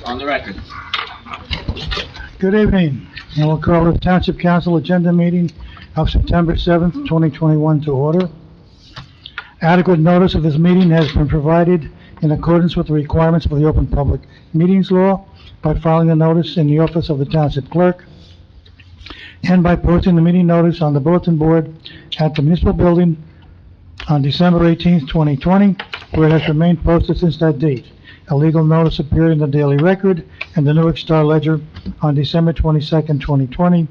On the record. Good evening, and we'll call the Township Council agenda meeting of September 7th, 2021 to order. Adequate notice of this meeting has been provided in accordance with the requirements of the Open Public Meetings Law by filing a notice in the office of the Township Clerk and by posting the meeting notice on the bulletin board at the municipal building on December 18th, 2020, where it has remained posted since that date. A legal notice appeared in the Daily Record and the Newark Star Ledger on December 22nd, 2020,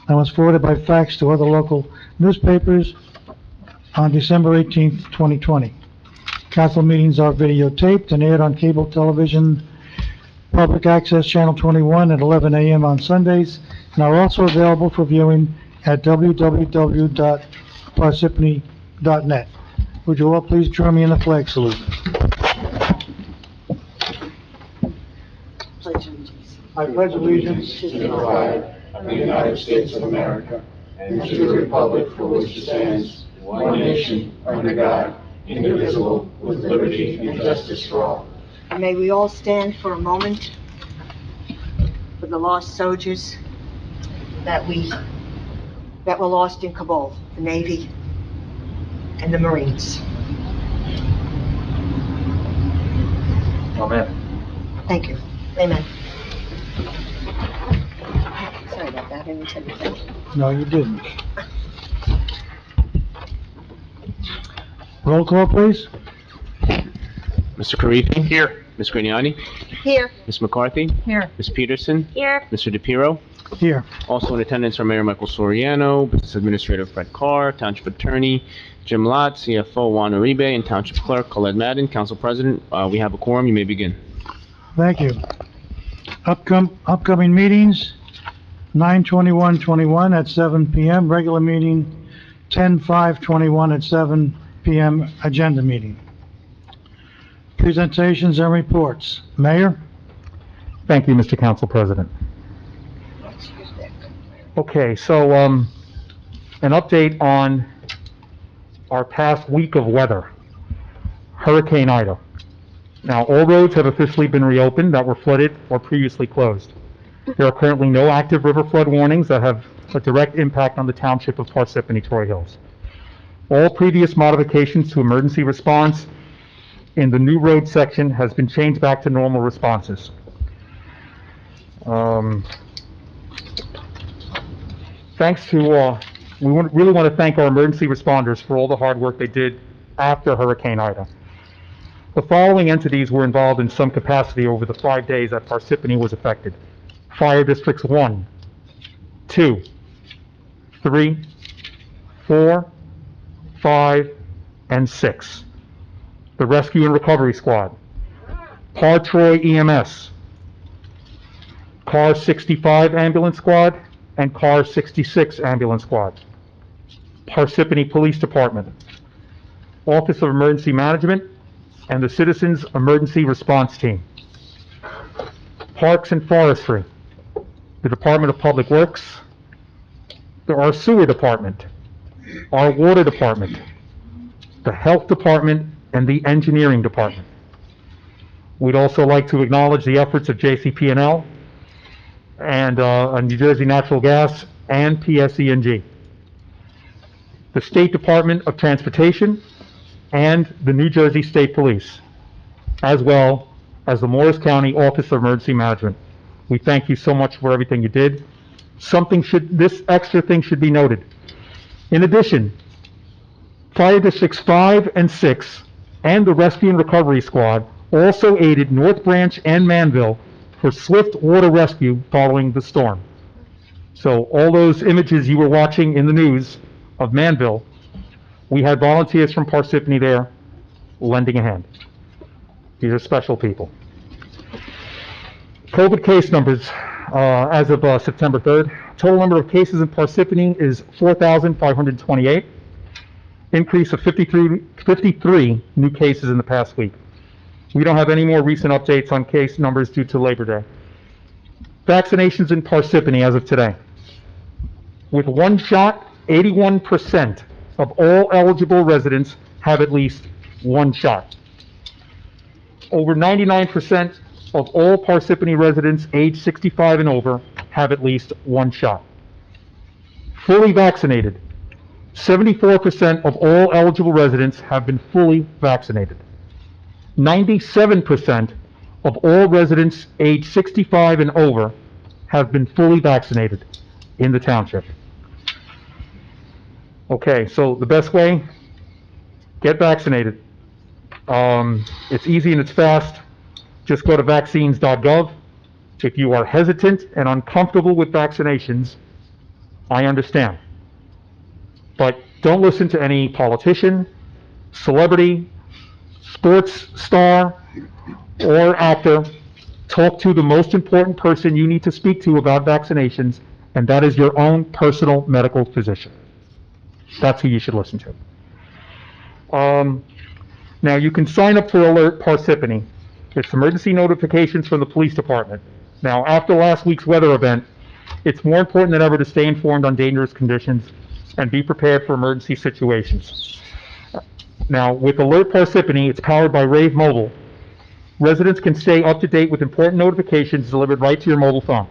and was forwarded by fax to other local newspapers on December 18th, 2020. Council meetings are videotaped and aired on cable television, public access channel 21 at 11 a.m. on Sundays, and are also available for viewing at www.parsippany.net. Would you all please join me in the flag salute? I pledge allegiance to the flag of the United States of America and to the republic for which it stands, one nation, under God, indivisible, with liberty and justice for all. May we all stand for a moment for the lost soldiers that were lost in Kabul, the Navy and the Marines. Amen. Thank you. Amen. Sorry about that, I didn't tell you that. No, you didn't. Roll call, please. Mr. Karifi? Here. Ms. Grignani? Here. Ms. McCarthy? Here. Ms. Peterson? Here. Mr. DePiero? Here. Also in attendance are Mayor Michael Soriano, Business Administrator Fred Carr, Township Attorney Jim Lott, CFO Juan Uribe, and Township Clerk Colette Madden. Council President, we have a quorum. You may begin. Thank you. Upcoming meetings, 9/21/21 at 7 p.m., regular meeting, 10/5/21 at 7 p.m., agenda meeting. Presentations and reports. Mayor? Thank you, Mr. Council President. Okay, so, an update on our past week of weather. Hurricane Ida. Now, all roads have officially been reopened that were flooded or previously closed. There are currently no active river flood warnings that have a direct impact on the township of Parsippany-Troy Hills. All previous modifications to emergency response in the new road section has been changed back to normal responses. We really want to thank our emergency responders for all the hard work they did after Hurricane Ida. The following entities were involved in some capacity over the 5 days that Parsippany was affected. Fire Districts 1, 2, 3, 4, 5, and 6. The Rescue and Recovery Squad, Troy EMS, Car 65 Ambulance Squad, and Car 66 Ambulance Squad, Parsippany Police Department, Office of Emergency Management, and the Citizens Emergency Response Team, Parks and Forestry, the Department of Public Works, our Sewer Department, our Water Department, the Health Department, and the Engineering Department. We'd also like to acknowledge the efforts of JCP&L and New Jersey Natural Gas and PSE&G, the State Department of Transportation, and the New Jersey State Police, as well as the Morris County Office of Emergency Management. We thank you so much for everything you did. This extra thing should be noted. In addition, Fire Districts 5 and 6 and the Rescue and Recovery Squad also aided North Branch and Manville for swift water rescue following the storm. So all those images you were watching in the news of Manville, we had volunteers from Parsippany there lending a hand. These are special people. COVID case numbers as of September 3rd. Total number of cases in Parsippany is 4,528. Increase of 53 new cases in the past week. We don't have any more recent updates on case numbers due to Labor Day. Vaccinations in Parsippany as of today. With one shot, 81% of all eligible residents have at least one shot. Over 99% of all Parsippany residents age 65 and over have at least one shot. Fully vaccinated, 74% of all eligible residents have been fully vaccinated. 97% of all residents age 65 and over have been fully vaccinated in the township. Okay, so the best way, get vaccinated. It's easy and it's fast. Just go to vaccines.gov. If you are hesitant and uncomfortable with vaccinations, I understand. But don't listen to any politician, celebrity, sports star, or actor. Talk to the most important person you need to speak to about vaccinations, and that is your own personal medical physician. That's who you should listen to. Now, you can sign up for Alert Parsippany. It's emergency notifications from the police department. Now, after last week's weather event, it's more important than ever to stay informed on dangerous conditions and be prepared for emergency situations. Now, with Alert Parsippany, it's powered by Rave Mobile. Residents can stay up to date with important notifications delivered right to your mobile phone.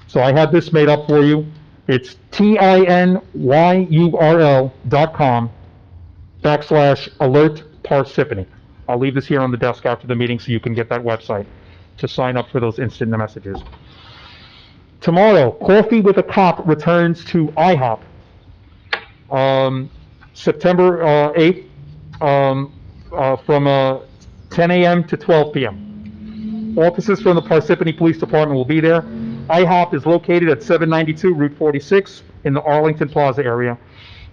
So I have this made up for you. It's tinyurl.com/Alert Parsippany. I'll leave this here on the desk after the meeting so you can get that website to sign up for those instant messages. Tomorrow, Coffee with a Cop returns to IHOP. September 8th, from 10 a.m. to 12 p.m. Officers from the Parsippany Police Department will be there. IHOP is located at 792 Route 46 in the Arlington Plaza area.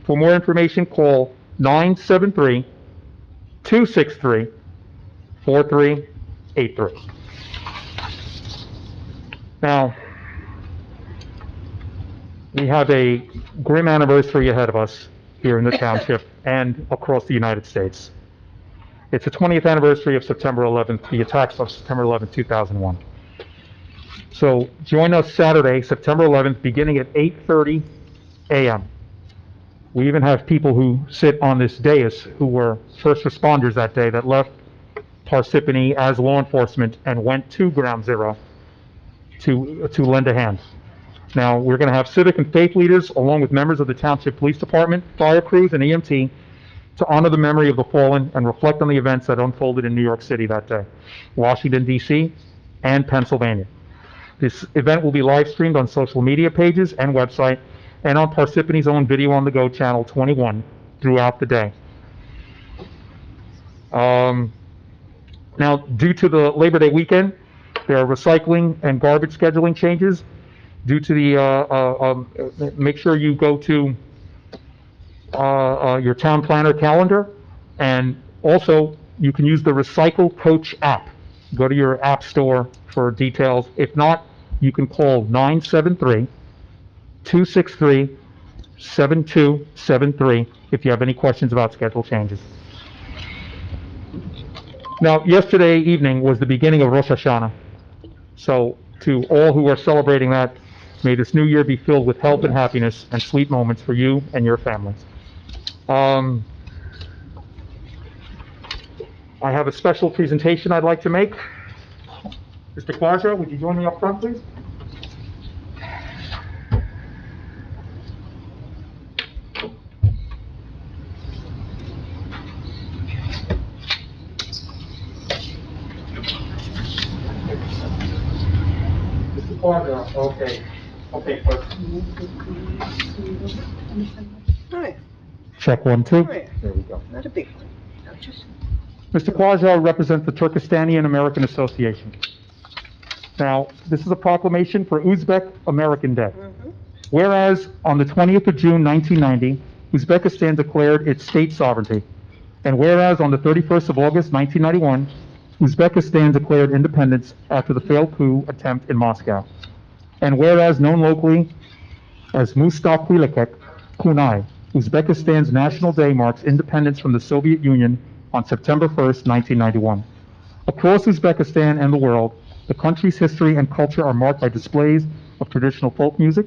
For more information, call 973-263-4383. Now, we have a grim anniversary ahead of us here in the township and across the United States. It's the 20th anniversary of September 11th, the attacks of September 11th, 2001. So join us Saturday, September 11th, beginning at 8:30 a.m. We even have people who sit on this dais who were first responders that day that left Parsippany as law enforcement and went to Ground Zero to lend a hand. Now, we're going to have civic and faith leaders along with members of the Township Police Department, fire crews, and EMT to honor the memory of the fallen and reflect on the events that unfolded in New York City that day, Washington, D.C., and Pennsylvania. This event will be live streamed on social media pages and website and on Parsippany's own Video on the Go channel 21 throughout the day. Now, due to the Labor Day weekend, there are recycling and garbage scheduling changes. Due to the, make sure you go to your town planner calendar, and also you can use the Recycle Coach app. Go to your app store for details. If not, you can call 973-263-7273 if you have any questions about schedule changes. Now, yesterday evening was the beginning of Rosh Hashanah. So to all who are celebrating that, may this new year be filled with health and happiness and sweet moments for you and your families. I have a special presentation I'd like to make. Mr. Quadra, would you join me up front, please? Mr. Quadra, okay. Okay, first. Hi, Check 1, 2. hi. There we go. Not a big one. No, just, Mr. Quadra represents the Turkestani American Association. Now, this is a proclamation for Uzbek American Day. Whereas on the 20th of June, 1990, Uzbekistan declared its state sovereignty. And whereas on the 31st of August, 1991, Uzbekistan declared independence after the failed coup attempt in Moscow. And whereas known locally as Mustaqillik Kunai, Uzbekistan's National Day marks independence from the Soviet Union on September 1st, 1991. Across Uzbekistan and the world, the country's history and culture are marked by displays of traditional folk music,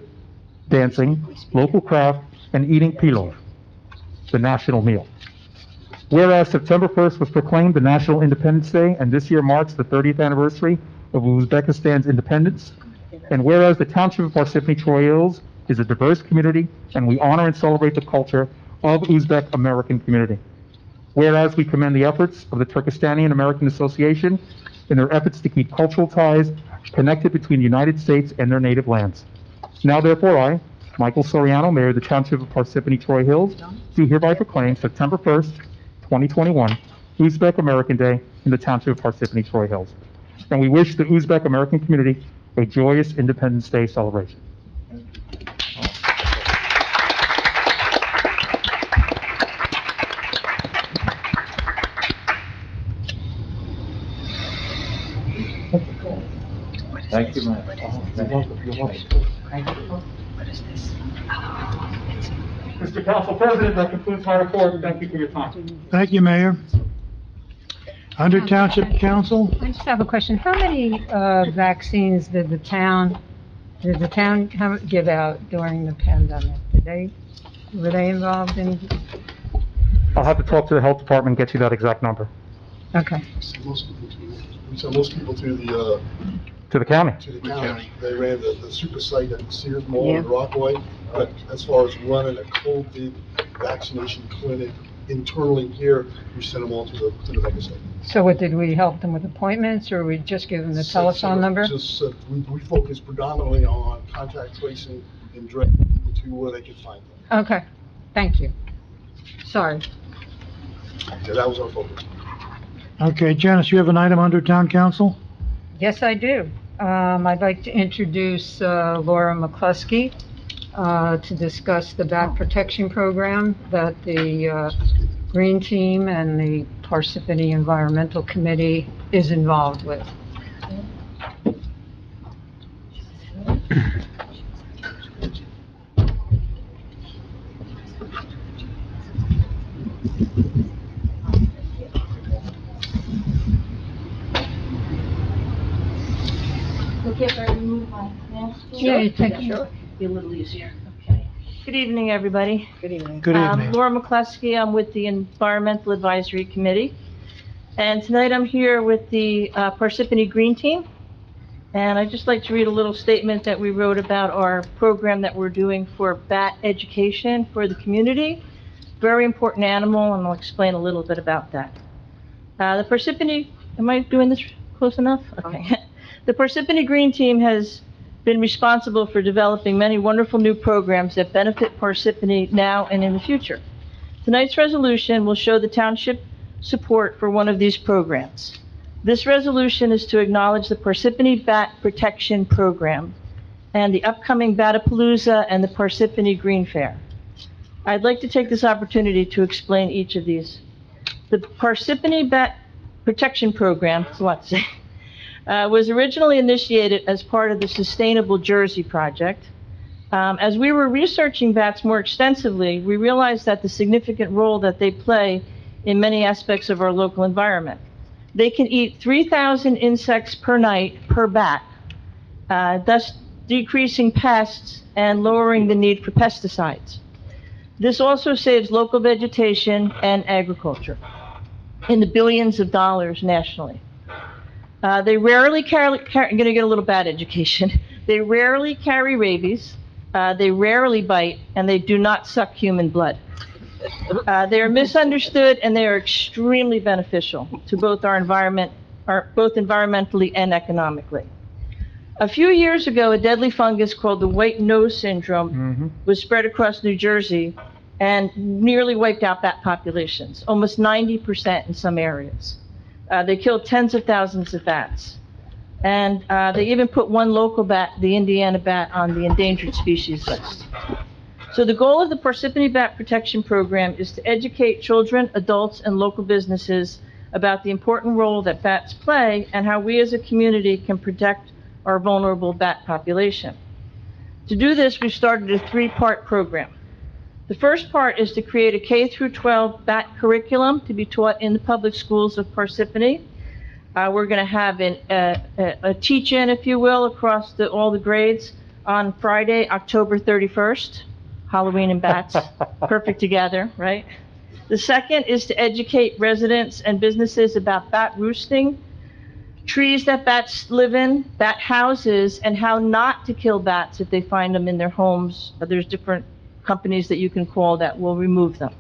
dancing, local craft, and eating pilov, the national meal. Whereas September 1st was proclaimed the National Independence Day, and this year marks the 30th anniversary of Uzbekistan's independence. And whereas the Township of Parsippany-Troy Hills is a diverse community, and we honor and celebrate the culture of Uzbek American community. Whereas we commend the efforts of the Turkestani American Association in their efforts to keep cultural ties connected between the United States and their native lands. Now therefore I, Michael Soriano, Mayor of the Township of Parsippany-Troy Hills, do hereby proclaim September 1st, 2021, Uzbek American Day in the Township of Parsippany-Troy Hills. And we wish the Uzbek American community a joyous Independence Day celebration. Thank you, man. Mr. Council President, that concludes my report. Thank you for your time. Thank you, Mayor. Under Township Council, I just have a question. How many vaccines did the town give out during the pandemic? Were they involved in? I'll have to talk to the health department and get you that exact number. Okay. We sent most people to the To the county. county. They ran the super site at Sears Mall in Yeah. Rockaway. But as far as running a COVID vaccination clinic internally here, we sent them all to the mega site. So what, did we help them with appointments, or we just give them the telephone number? Just, we focus predominantly on contact tracing and directing people to where they can find them. Okay, thank you. Sorry. Yeah, that was our focus. okay, Janice, you have an item under Town Council? Yes, I do. I'd like to introduce Laura McCluskey to discuss the bat protection program that the Green Team and the Parsippany Environmental Committee is involved with. Okay, if I remove my mask? Yeah, you take it. Sure. Be a little easier, okay. Good evening, everybody. Good evening. Good evening. Laura McCluskey, I'm with the Environmental Advisory Committee. And tonight I'm here with the Parsippany Green Team. And I'd just like to read a little statement that we wrote about our program that we're doing for bat education for the community. Very important animal, and I'll explain a little bit about that. The Parsippany, am I doing this close enough? Okay. The Parsippany Green Team has been responsible for developing many wonderful new programs that benefit Parsippany now and in the future. Tonight's resolution will show the township support for one of these programs. This resolution is to acknowledge the Parsippany Bat Protection Program and the upcoming Batapalooza and the Parsippany Green Fair. I'd like to take this opportunity to explain each of these. The Parsippany Bat Protection Program, it's a lot to say, was originally initiated as part of the Sustainable Jersey Project. As we were researching bats more extensively, we realized that the significant role that they play in many aspects of our local environment. They can eat 3,000 insects per night per bat, thus decreasing pests and lowering the need for pesticides. This also saves local vegetation and agriculture in the billions of dollars nationally. They rarely I'm going to get a little bad education. They rarely carry rabies, they rarely bite, and they do not suck human blood. They are misunderstood, and they are extremely beneficial to both our environment, both environmentally and economically. A few years ago, a deadly fungus called the white nose syndrome was spread across New Jersey and nearly wiped out bat populations, almost 90% in some areas. They killed tens of thousands of bats. And they even put one local bat, the Indiana bat, on the endangered species list. So the goal of the Parsippany Bat Protection Program is to educate children, adults, and local businesses about the important role that bats play and how we as a community can protect our vulnerable bat population. To do this, we started a three-part program. The first part is to create a K-12 bat curriculum to be taught in the public schools of Parsippany. We're going to have a teach-in, if you will, across all the grades on Friday, October 31st. Halloween and bats, perfect together, right? The second is to educate residents and businesses about bat roosting, trees that bats live in, bat houses, and how not to kill bats if they find them in their homes. There's different companies that you can call that will remove them.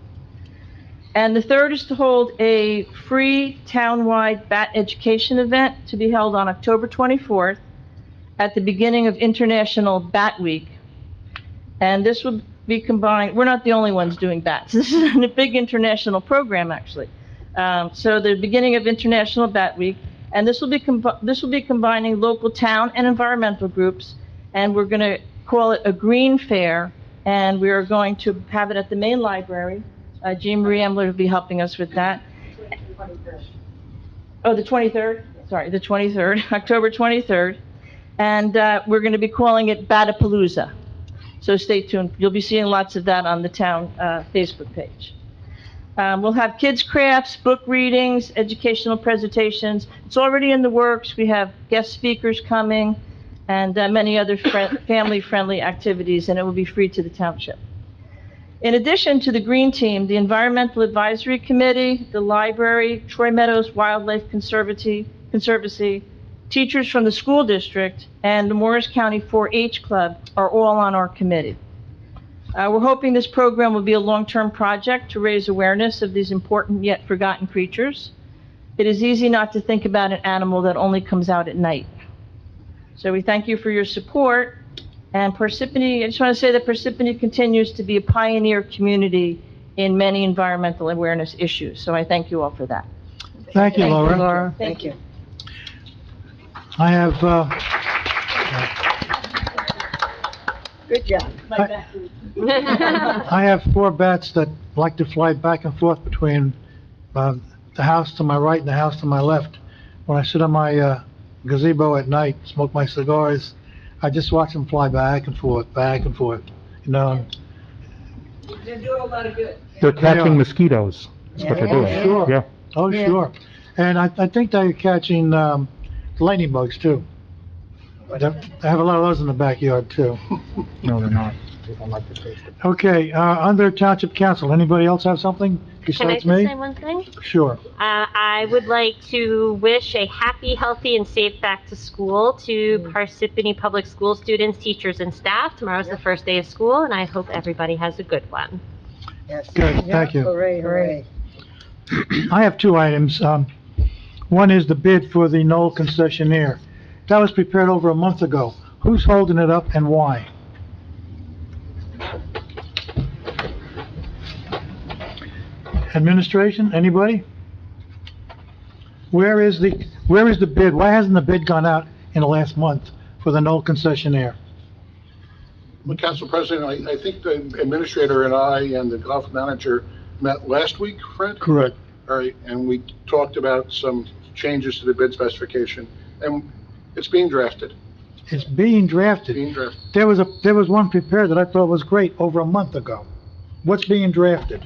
And the third is to hold a free townwide bat education event to be held on October 24th at the beginning of International Bat Week. And this will be combined, we're not the only ones doing bats. This is a big international program, actually. So the beginning of International Bat Week, and this will be combining local town and environmental groups, and we're going to call it a green fair, and we are going to have it at the main library. Jean Marie Emler will be helping us with that. Oh, the 23rd? Sorry, the 23rd, October 23rd. And we're going to be calling it Batapalooza. So stay tuned. You'll be seeing lots of that on the town Facebook page. We'll have kids' crafts, book readings, educational presentations. It's already in the works. We have guest speakers coming and many other family-friendly activities, and it will be free to the township. In addition to the Green Team, the Environmental Advisory Committee, the library, Troy Meadows Wildlife Conservancy, teachers from the school district, and the Morris County 4-H Club are all on our committee. We're hoping this program will be a long-term project to raise awareness of these important yet forgotten creatures. It is easy not to think about an animal that only comes out at night. So we thank you for your support. And Parsippany, I just want to say that Parsippany continues to be a pioneer community in many environmental awareness issues. So I thank you all for that. Thank you, Laura. Thank you. I have, Good job. I have 4 bats that like to fly back and forth between the house to my right and the house to my left. When I sit on my gazebo at night, smoke my cigars, I just watch them fly back and forth, you know. They're doing a lot of good. They're Yeah. catching mosquitoes. That's what they're doing. Yeah, sure. Yeah. Oh, Yeah. sure. And I think they're catching lightning bugs, too. I have a lot of those in the backyard, too. No, they're not. They don't like the taste of it. Okay, under Township Council, anybody else have something Can I besides just me? say one thing? Sure. I would like to wish a happy, healthy, and safe back to school to Parsippany Public School students, teachers, and staff. Tomorrow's the first day of school, and I hope everybody has a good one. Yes. Good, thank you. Hooray, hooray. I have 2 items. One is the bid for the Knoll concessionaire. That was prepared over a month ago. Who's holding it up and why? Administration, anybody? Where is the bid? Why hasn't the bid gone out in the last month for the Knoll concessionaire? Well, Council President, I think the administrator and I and the golf manager met last week, Fred? Correct. All right, and we talked about some changes to the bid specification, and it's being drafted, It's being drafted. being drafted. There was one prepared that I thought was great over a month ago. What's being drafted?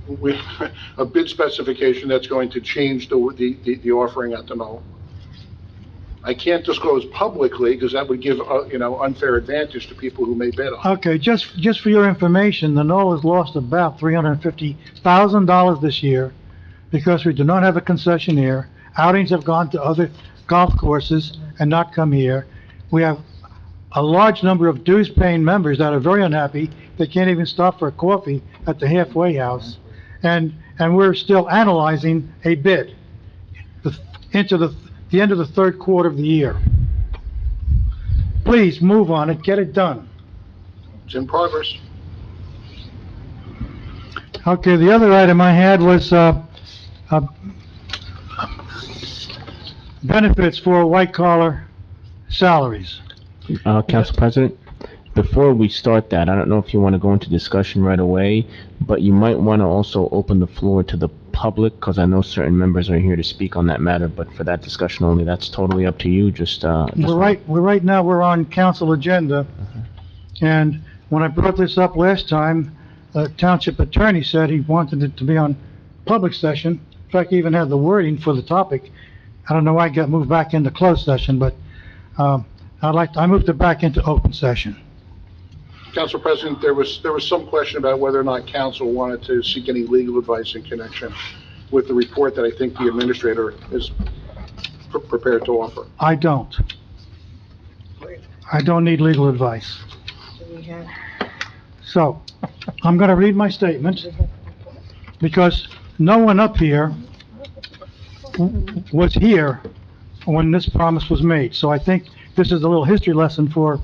With a bid specification that's going to change the offering at the Knoll. I can't disclose publicly, because that would give, unfair advantage to people who may bid on it. Okay, just for your information, the Knoll has lost about $350,000 this year because we do not have a concessionaire. Outings have gone to other golf courses and not come here. We have a large number of dues-paying members that are very unhappy. They can't even stop for a coffee at the halfway house. And we're still analyzing a bid into the end of the 3rd quarter of the year. Please move on it, get it done. It's in progress. Okay, the other item I had was, benefits for white-collar salaries. Council President, before we start that, I don't know if you want to go into discussion right away, but you might want to also open the floor to the public, because I know certain members are here to speak on that matter, but for that discussion only, that's totally up to you, We're on council agenda, and when I brought this up last time, the township attorney said he wanted it to be on public session. In fact, he even had the wording for the topic. I don't know why it got moved back into closed session, but I moved it back into open session. Council President, there was some question about whether or not council wanted to seek any legal advice in connection with the report that I think the administrator is prepared to offer. I don't. I don't need legal advice. Do we have? So, I'm gonna read my statement, because no one up here was here when this promise was made. So I think this is a little history lesson for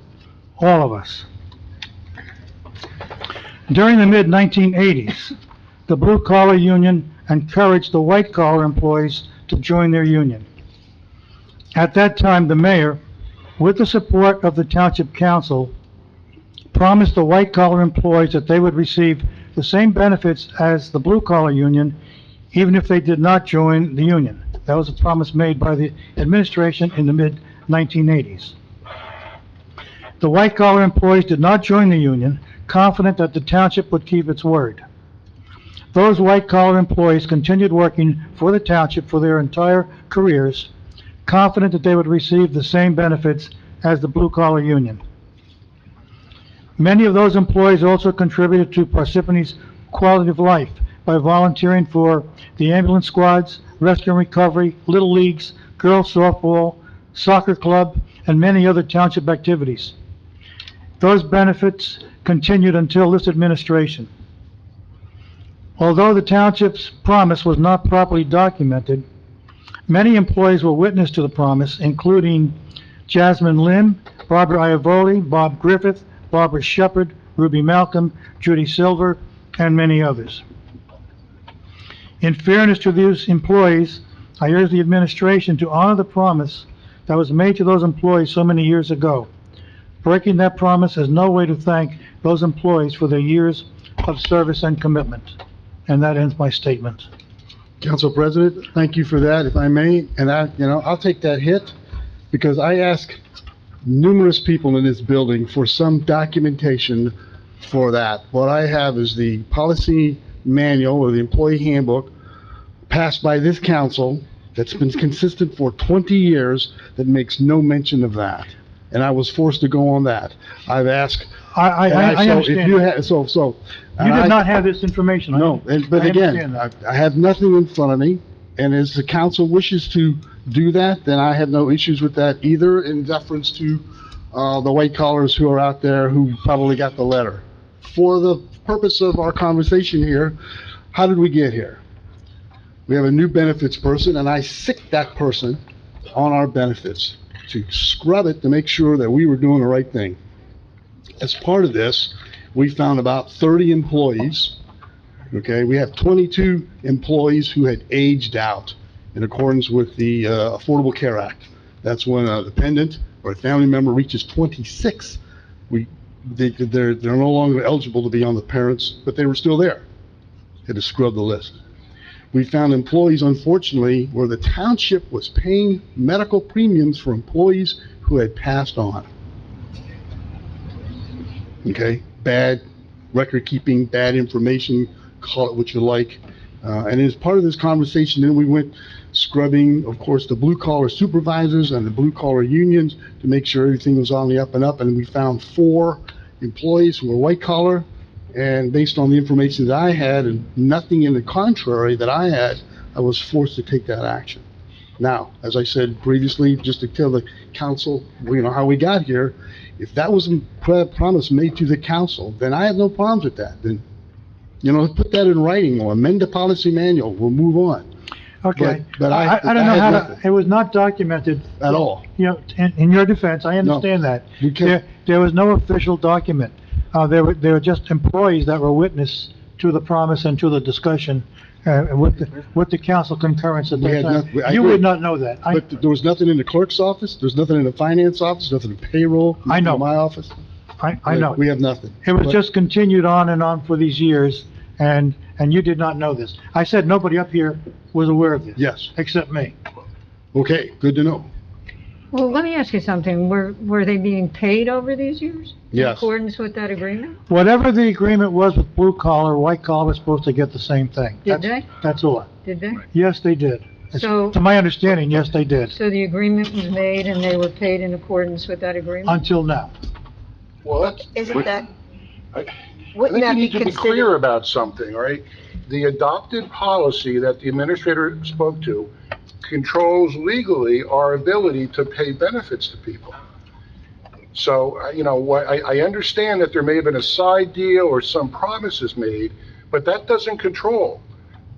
all of us. During the mid-1980s, the blue-collar union encouraged the white-collar employees to join their union. At that time, the mayor, with the support of the Township Council, promised the white-collar employees that they would receive the same benefits as the blue-collar union, even if they did not join the union. That was a promise made by the administration in the mid-1980s. The white-collar employees did not join the union, confident that the township would keep its word. Those white-collar employees continued working for the township for their entire careers, confident that they would receive the same benefits as the blue-collar union. Many of those employees also contributed to Parsippany's quality of life by volunteering for the ambulance squads, rescue and recovery, little leagues, girls softball, soccer club, and many other township activities. Those benefits continued until this administration. Although the township's promise was not properly documented, many employees were witness to the promise, including Jasmine Lim, Barbara Iavoli, Bob Griffith, Barbara Shepard, Ruby Malcolm, Judy Silver, and many others. In fairness to these employees, I urge the administration to honor the promise that was made to those employees so many years ago. Breaking that promise is no way to thank those employees for their years of service and commitment. And that ends my statement. Council President, thank you for that, if I may. And I'll take that hit, because I asked numerous people in this building for some documentation for that. What I have is the policy manual or the employee handbook passed by this council that's been consistent for 20 years that makes no mention of that. And I was forced to go on that. I've asked. I So if understand. you that. had, You did not have this information. No, but I again, understand that. I have nothing in front of me, and as the council wishes to do that, then I have no issues with that either, in deference to the white collars who are out there who probably got the letter. For the purpose of our conversation here, how did we get here? We have a new benefits person, and I sicked that person on our benefits to scrub it to make sure that we were doing the right thing. As part of this, we found about 30 employees, okay? We have 22 employees who had aged out in accordance with the Affordable Care Act. That's when a dependent or a family member reaches 26, they're no longer eligible to be on the parents, but they were still there. Had to scrub the list. We found employees, unfortunately, where the township was paying medical premiums for employees who had passed on. Okay, bad record keeping, bad information, call it what you like. And as part of this conversation, then we went scrubbing, of course, the blue collar supervisors and the blue collar unions to make sure everything was on the up and up. And we found 4 employees who were white collar. And based on the information that I had and nothing in the contrary that I had, I was forced to take that action. Now, as I said previously, just to tell the council, how we got here, if that was a promise made to the council, then I have no problems with that. Then, put that in writing or amend the policy manual, we'll move on. Okay. But I don't know had how nothing. it was not documented. At all. In your defense, I understand that. We can't- There was no official document. They were just employees that were witness to the promise and to the discussion, with the council concurrence at We that had time. not- I You agree. would not know that. But there was nothing in the clerk's office, there's nothing in the finance office, nothing in payroll. I know. nothing in my office. I know. We have nothing. It was But- just continued on and on for these years, and you did not know this. I said nobody up here was aware of this. Yes. Except me. Okay, good to know. Well, let me ask you something. Were they being paid over these years? In Yes. accordance with that agreement? Whatever the agreement was with blue collar, white collar was supposed to get the same thing. Did they? That's all. Did they? Yes, they did. So- To my understanding, yes, they did, So the agreement was made and they were paid in accordance with that agreement? until now. Well, Isn't that, I Wouldn't think that we be need to be considered? clear about something, all right? The adopted policy that the administrator spoke to controls legally our ability to pay benefits to people. So, I understand that there may have been a side deal or some promises made, but that doesn't control.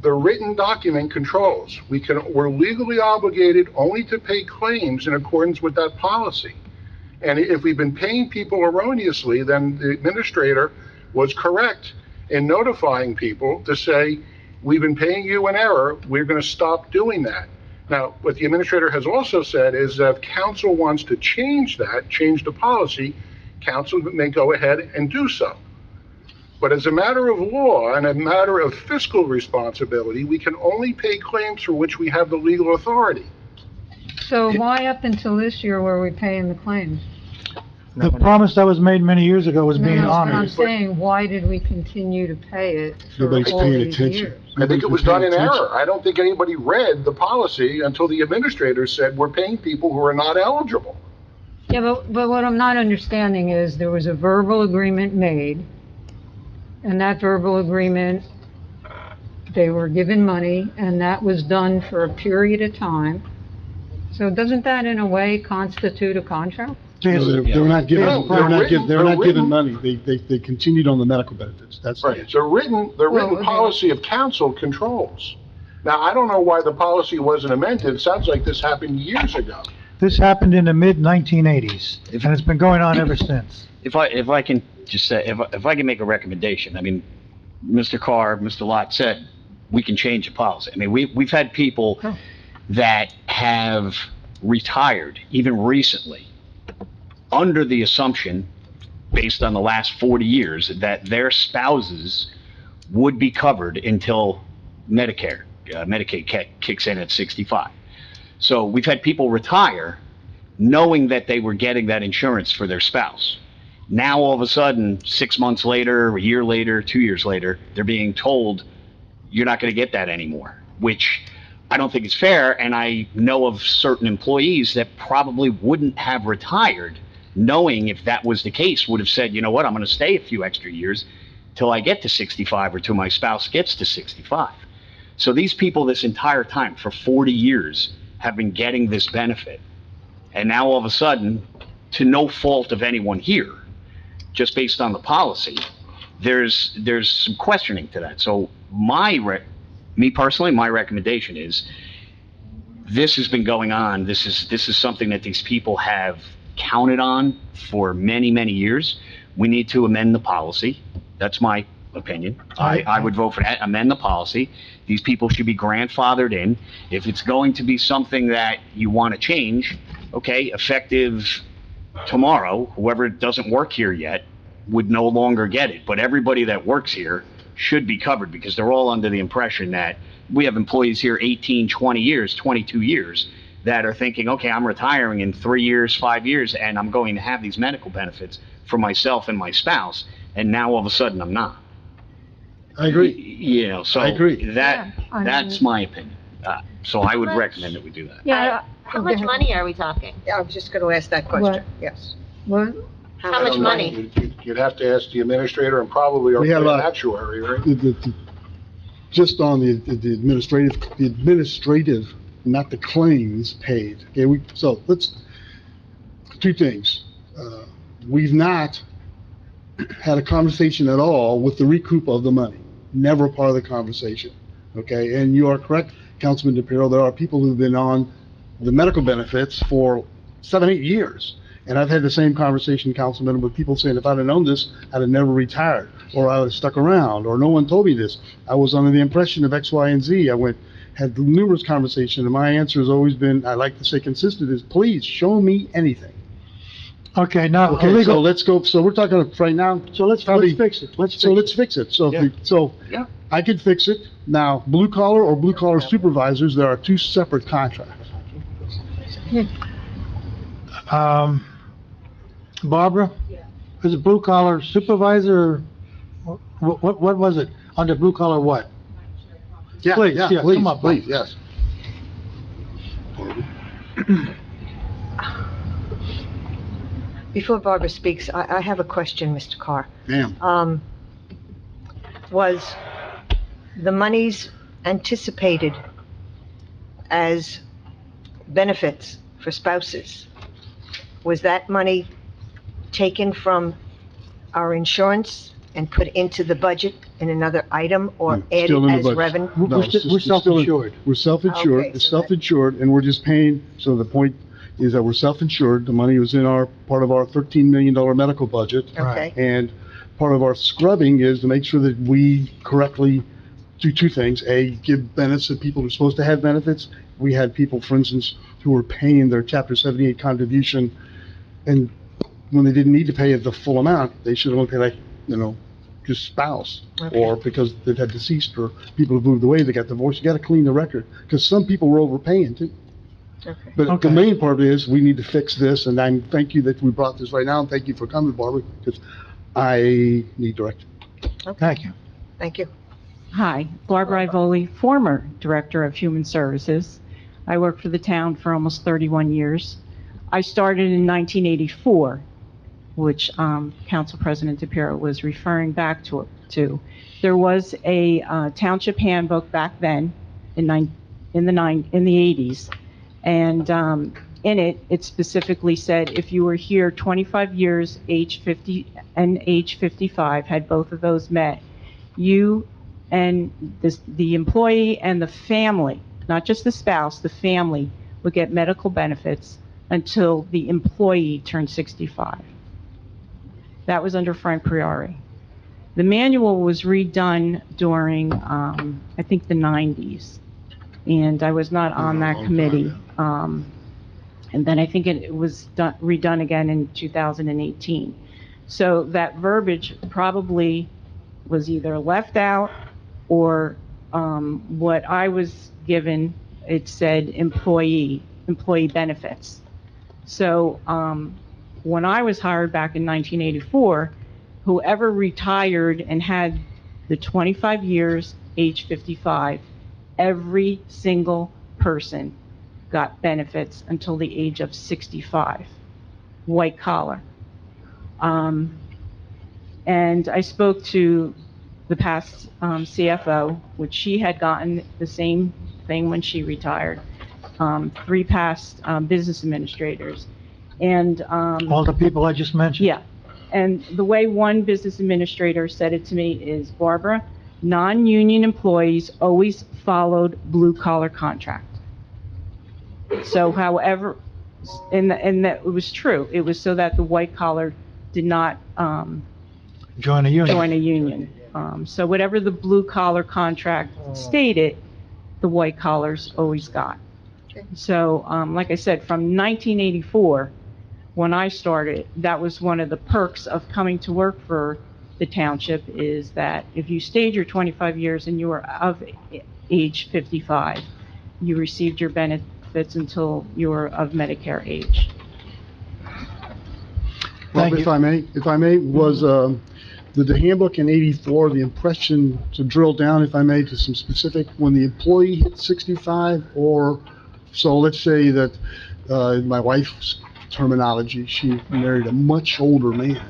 The written document controls. We're legally obligated only to pay claims in accordance with that policy. And if we've been paying people erroneously, then the administrator was correct in notifying people to say, we've been paying you in error, we're going to stop doing that. Now, what the administrator has also said is that if council wants to change the policy, council may go ahead and do so. But as a matter of law and a matter of fiscal responsibility, we can only pay claims for which we have the legal authority. So why up until this year were we paying the claims? The promise that was made many years ago was being No, but I'm honored. saying, why did we continue to pay it for Nobody's all paying these attention. years? I think it was done in error. I don't think anybody read the policy until the administrator said, we're paying people who are not eligible. Yeah, but what I'm not understanding is there was a verbal agreement made, and that verbal agreement, they were given money, and that was done for a period of time. So doesn't that in a way constitute a contract? No, they were not given, No, they were not they're given money. They continued on the medical benefits. That's Right. it. The written okay. policy of council controls. Now, I don't know why the policy wasn't amended. It sounds like this happened years ago. This happened in the mid-1980s, and it's been going on ever since. If I can just say, if I can make a recommendation, I mean, Mr. Carr, Mr. Lott said, we can change the policy. I mean, we've had people that have retired, even recently, under the assumption, based on the last 40 years, that their spouses would be covered until Medicaid kicks in at 65. So we've had people retire knowing that they were getting that insurance for their spouse. Now, all of a sudden, 6 months later, a year later, 2 years later, they're being told, you're not going to get that anymore, which I don't think is fair. And I know of certain employees that probably wouldn't have retired knowing if that was the case, would have said, you know what, I'm going to stay a few extra years till I get to 65 or till my spouse gets to 65. So these people this entire time, for 40 years, have been getting this benefit. And now all of a sudden, to no fault of anyone here, just based on the policy, there's some questioning to that. So me personally, my recommendation is, this has been going on. This is something that these people have counted on for many, many years. We need to amend the policy. That's my opinion. I would vote for that. Amend the policy. These people should be grandfathered in. If it's going to be something that you want to change, okay, effective tomorrow, whoever doesn't work here yet would no longer get it. But everybody that works here should be covered, because they're all under the impression that we have employees here 18, 20 years, 22 years that are thinking, okay, I'm retiring in 3 years, 5 years, and I'm going to have these medical benefits for myself and my spouse, and now all of a sudden I'm not. I agree. You know, so I agree. that's my opinion. So I would recommend that we do that. Yeah. How much money are we talking? Yeah, I was just going to ask that question, yes. What? How much money? You'd have to ask the administrator and probably our We have a- actuary, right? Just on the administrative, not the claims paid. Okay, so let's, two things. We've not had a conversation at all with the recoup of the money. Never part of the conversation. Okay, and you are correct, Councilman DePiero, there are people who've been on the medical benefits for 7, 8 years. And I've had the same conversation, Councilman, with people saying, if I'd have known this, I'd have never retired, or I would have stuck around, or no one told me this. I was under the impression of X, Y, and Z. Had numerous conversations, and my answer has always been, I like to say consistent, is please show me anything. Okay, now, Okay, so illegal, let's go, so we're talking right now, so let's probably- fix it, let's so fix let's it. fix it. So, Yeah. I could fix it. Now, blue collar or blue collar supervisors, there are two separate contracts. Barbara? Is it blue collar supervisor, or what was it, under blue collar what? Yeah, Please, yeah, yeah, please, come on, please, yes. Before Barbara speaks, I have a question, Mr. Carr. Ma'am, Was the monies anticipated as benefits for spouses? Was that money taken from our insurance and put into the budget in another item or No, added still in the as budget. revenue? No, We're it's just- we're it's still in- self-insured. We're self-insured, Okay, it's so that- self-insured, and we're just paying, so the point is that we're self-insured, the money was in our, part of our $13 million medical budget, Okay, and part of our scrubbing is to make sure that we correctly do two things. A, give benefits to people who are supposed to have benefits. We had people, for instance, who were paying their Chapter 78 contribution, and when they didn't need to pay the full amount, they should have only paid like, just spouse, Okay. or because they've had deceased, or people who moved away, they got divorced. You gotta clean the record, because some people were overpaying too. okay. But Okay. the main part is, we need to fix this, and thank you that we brought this right now, and thank you for coming, Barbara, because I need direction. Thank you. Thank you. Hi, Barbara Ivoli, former Director of Human Services. I worked for the town for almost 31 years. I started in 1984, which Council President DePiero was referring back to. There was a township handbook back then in the 80s, and in it, it specifically said if you were here 25 years, age 50 and age 55, had both of those met, you and the employee and the family, not just the spouse, the family would get medical benefits until the employee turned 65. That was under Frank Priori. The manual was redone during, I think, the 90s, and I was not on that committee. And then I think it was redone again in 2018. So that verbiage probably was either left out, or what I was given, it said employee benefits. So when I was hired back in 1984, whoever retired and had the 25 years, age 55, every single person got benefits until the age of 65, white collar. And I spoke to the past CFO, which she had gotten the same thing when she retired, 3 past business administrators. And All the people I just mentioned? yeah, and the way one business administrator said it to me is, Barbara, non-union employees always followed blue-collar contract. So however, and that it was true, it was so that the white-collar did not Join a union? join a union. So whatever the blue-collar contract stated, the white-collars always got. Okay. So, like I said, from 1984, when I started, that was one of the perks of coming to work for the township, is that if you stayed your 25 years and you were of age 55, you received your benefits until you were of Medicare age. Thank If I may, was the handbook in 84, the impression, to drill down, if I may, to some specific, when the employee hit 65, or, so let's say that, my wife's terminology, she married a much older man,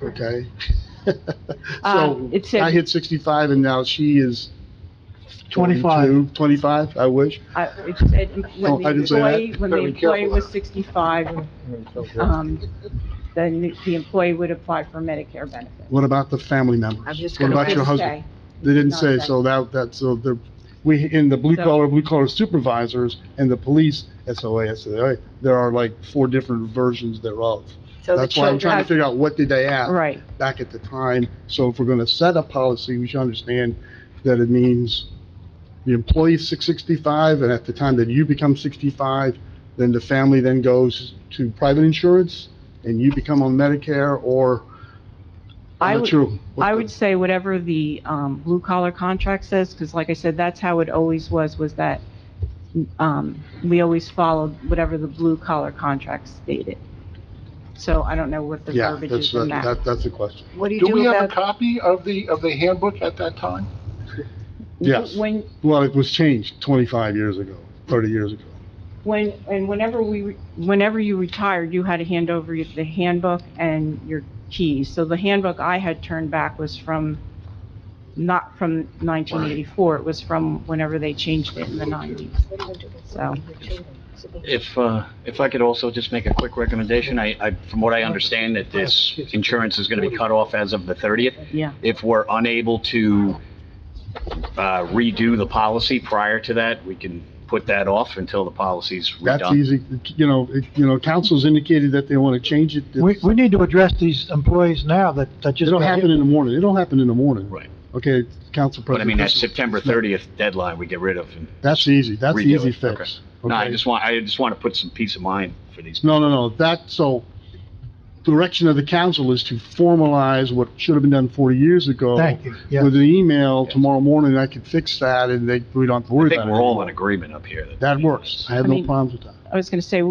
okay? So, It said- I hit 65 and now she is 25. 22, 25, I wish. It said Oh, I didn't say that. when the Very employee careful. was 65, then the employee would apply for Medicare benefit. What about the family members? I'm just What gonna about your Didn't husband? say. They didn't Not say, say. so so we, in the blue collar supervisors and the police, SOA, SOA, there are like 4 different versions thereof. So the That's why I'm trying children, to figure out what did they ask Right. back at the time. So if we're gonna set a policy, we should understand that it means the employee's 65, and at the time that you become 65, then the family then goes to private insurance, and you become on Medicare, or, I I'm not would- sure. what I the- would say whatever the blue collar contract says, because like I said, that's how it always was that we always followed whatever the blue collar contract stated. So I don't know what the Yeah, verbiage is that's, in that. that's the question. what do you Do we do have a about, copy of the handbook at that time? Yes. When, Well, it was changed 25 years ago, 30 years ago. whenever you retired, you had to hand over the handbook and your keys. So the handbook I had turned back was not from 1984, it was from whenever they changed it in the 90s. So, If I could also just make a quick recommendation, from what I understand, that this insurance is gonna be cut off as of the 30th. yeah. If we're unable to, redo the policy prior to that, we can put that off until the policy's redone. That's easy. Council's indicated that they want to change it. We need to address these employees now that just. It'll happen in the morning. It'll happen in the morning. Right. Okay, Council But I President. mean, that September 30th deadline, we get rid of and That's easy. That's the redo easy it. fix. No, I Okay? just want to put some peace of mind for these. No. So, direction of the council is to formalize what should have been done 40 years ago. Thank you, yeah. With an email tomorrow morning, I can fix that, and we don't have to I worry think about it. we're all in anymore. agreement up here. That works. I have I no mean- problems with that. I was going to say,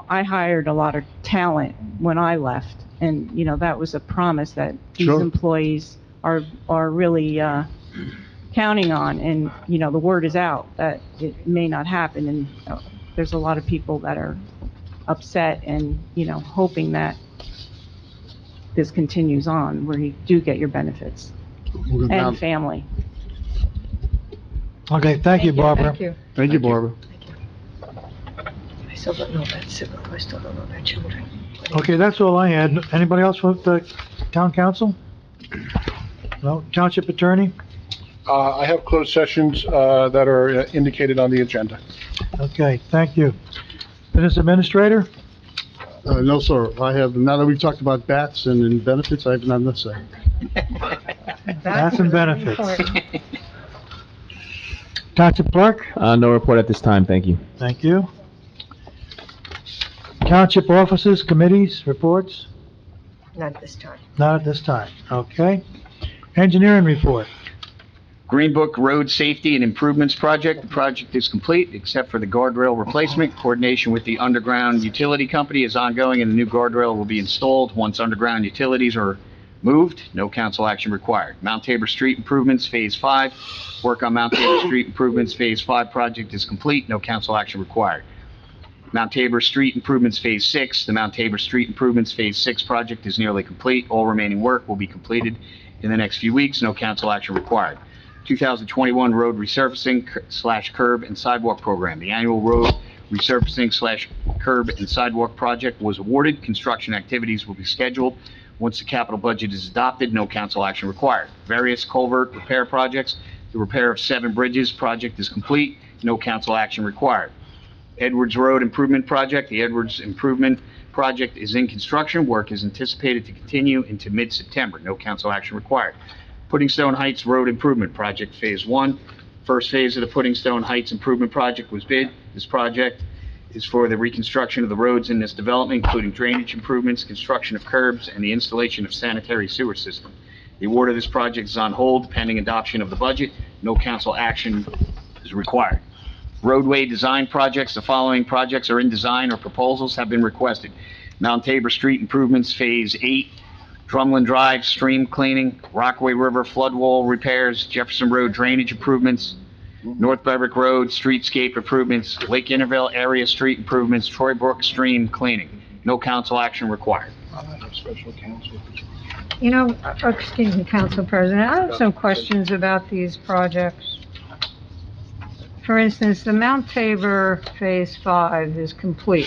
I hired a lot of talent when I left, and, that was a promise that these Sure. employees are really counting on, and, the word is out that it may not happen, and there's a lot of people that are upset and, hoping that this continues on, where you do get your benefits We're gonna- and family. Okay, thank you, Barbara. Thank you. Thank you, Barbara. I still don't know about civil, I still don't know about children. Okay, that's all I had. Anybody else with the town council? No, township attorney? I have closed sessions that are indicated on the agenda. Okay, thank you. Business administrator? No, sir. I have, now that we've talked about bats and benefits, I have nothing to say. That's and benefits. Township clerk? No report at this time, thank you. Thank you. Township offices, committees, reports? Not this time. Not at this time, okay. Engineering report. Green Book Road Safety and Improvements Project. The project is complete, except for the guardrail replacement. Coordination with the underground utility company is ongoing, and the new guardrail will be installed once underground utilities are moved. No council action required. Mount Tabor Street Improvements Phase 5. Work on Mount Tabor Street Improvements Phase 5 project is complete. No council action required. Mount Tabor Street Improvements Phase 6. The Mount Tabor Street Improvements Phase 6 project is nearly complete. All remaining work will be completed in the next few weeks. No council action required. 2021 road resurfacing / curb and sidewalk program. The annual road resurfacing / curb and sidewalk project was awarded. Construction activities will be scheduled once the capital budget is adopted. No council action required. Various culvert repair projects. The repair of 7 bridges project is complete. No council action required. Edwards Road Improvement Project. The Edwards Improvement Project is in construction. Work is anticipated to continue into mid-September. No council action required. Puddingstone Heights Road Improvement Project Phase 1. First phase of the Puddingstone Heights Improvement Project was bid. This project is for the reconstruction of the roads in this development, including drainage improvements, construction of curbs, and the installation of sanitary sewer system. The award of this project is on hold pending adoption of the budget. No council action is required. Roadway design projects. The following projects are in design or proposals have been requested. Mount Tabor Street Improvements Phase 8. Drumlin Drive stream cleaning, Rockaway River flood wall repairs, Jefferson Road drainage improvements, North Beverick Road streetscape improvements, Lake Intervale area street improvements, Troy Brook stream cleaning. No council action required. Special counsel. Excuse me, Council President, I have some questions about these projects. For instance, the Mount Tabor Phase 5 is complete.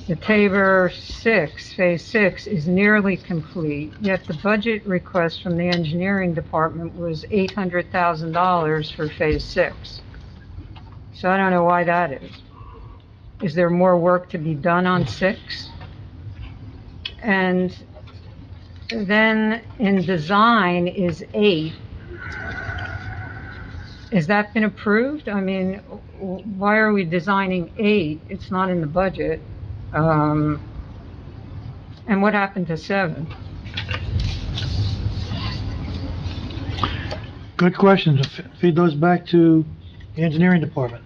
The Tabor 6, Phase 6 is nearly complete, yet the budget request from the engineering department was $800,000 for Phase 6. So I don't know why that is. Is there more work to be done on 6? And then in design is 8. Has that been approved? I mean, why are we designing 8? It's not in the budget. And what happened to 7? Good questions. Feed those back to the engineering department.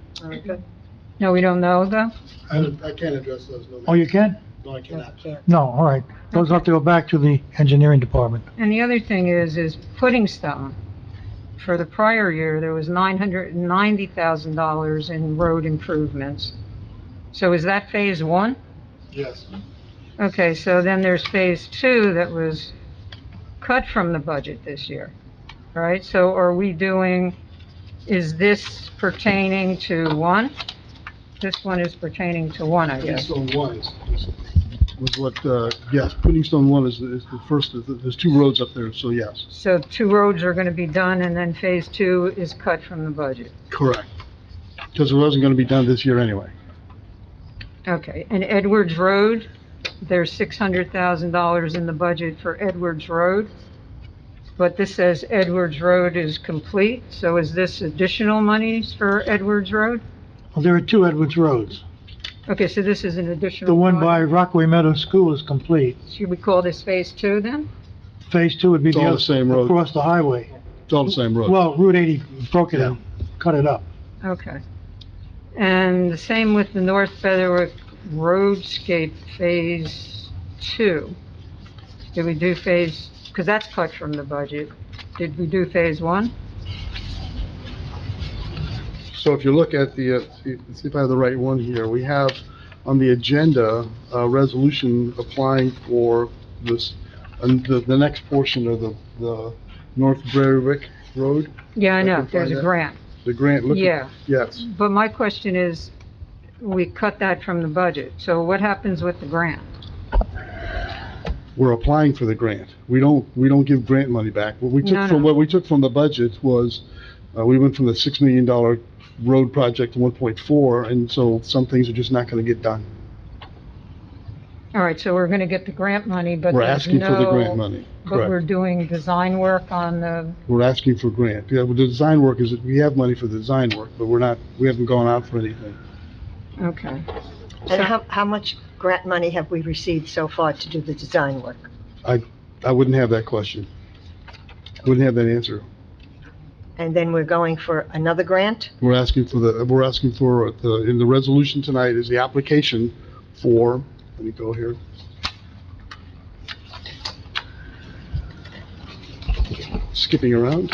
No, we don't know, though? I can't address those. No, Oh, you can? No, I cannot. No, all right. Those have to go back to the engineering department. And the other thing is Puddingstone. for the prior year, there was $990,000 in road improvements. So is that phase one? Yes. Okay, so then there's phase two that was cut from the budget this year, right? So are we doing, is this pertaining to one? This one is pertaining to one, I guess. Puttingstone 1 was what, yes, Puttingstone 1 is the first, there's 2 roads up there, so yes. So 2 roads are gonna be done, and then phase 2 is cut from the budget. Correct. Because it wasn't gonna be done this year anyway. Okay, and Edwards Road, there's $600,000 in the budget for Edwards Road, but this says Edwards Road is complete, so is this additional monies for Edwards Road? Well, there are 2 Edwards Roads. Okay, so this is an additional. The one by project. Rockaway Meadow School is complete. Should we call this phase 2 then? Phase 2 would be It's all the the other, same road. across the highway. It's all the same road. Well, Route 80 broke it and cut it up. Okay. And the same with the North Featherwick Roadscape Phase 2. Did we do phase, because that's cut from the budget. Did we do phase 1? So if you look at the, see if I have the right one here, we have on the agenda, a resolution applying for this, the next portion of the North Berwick Road. Yeah, I I know, can there's find a that. grant. The grant, look Yeah. at, yes. But my question is, we cut that from the budget, so what happens with the grant? We're applying for the grant. We don't give grant money back. What we No, took from, no. what we took from the budget was, we went from the $6 million road project to 1.4, and so some things are just not gonna get done. All right, so we're gonna get the grant money, but We're there's asking for the grant no- money, But we're correct. doing design work on the, We're asking for grant. Yeah, well, the design work is, we have money for the design work, but we haven't gone out for anything. okay. And how much grant money have we received so far to do the design work? I wouldn't have that question. Wouldn't have that answer. And then we're going for another grant? We're asking for in the resolution tonight is the application for, let me go here. Skipping around.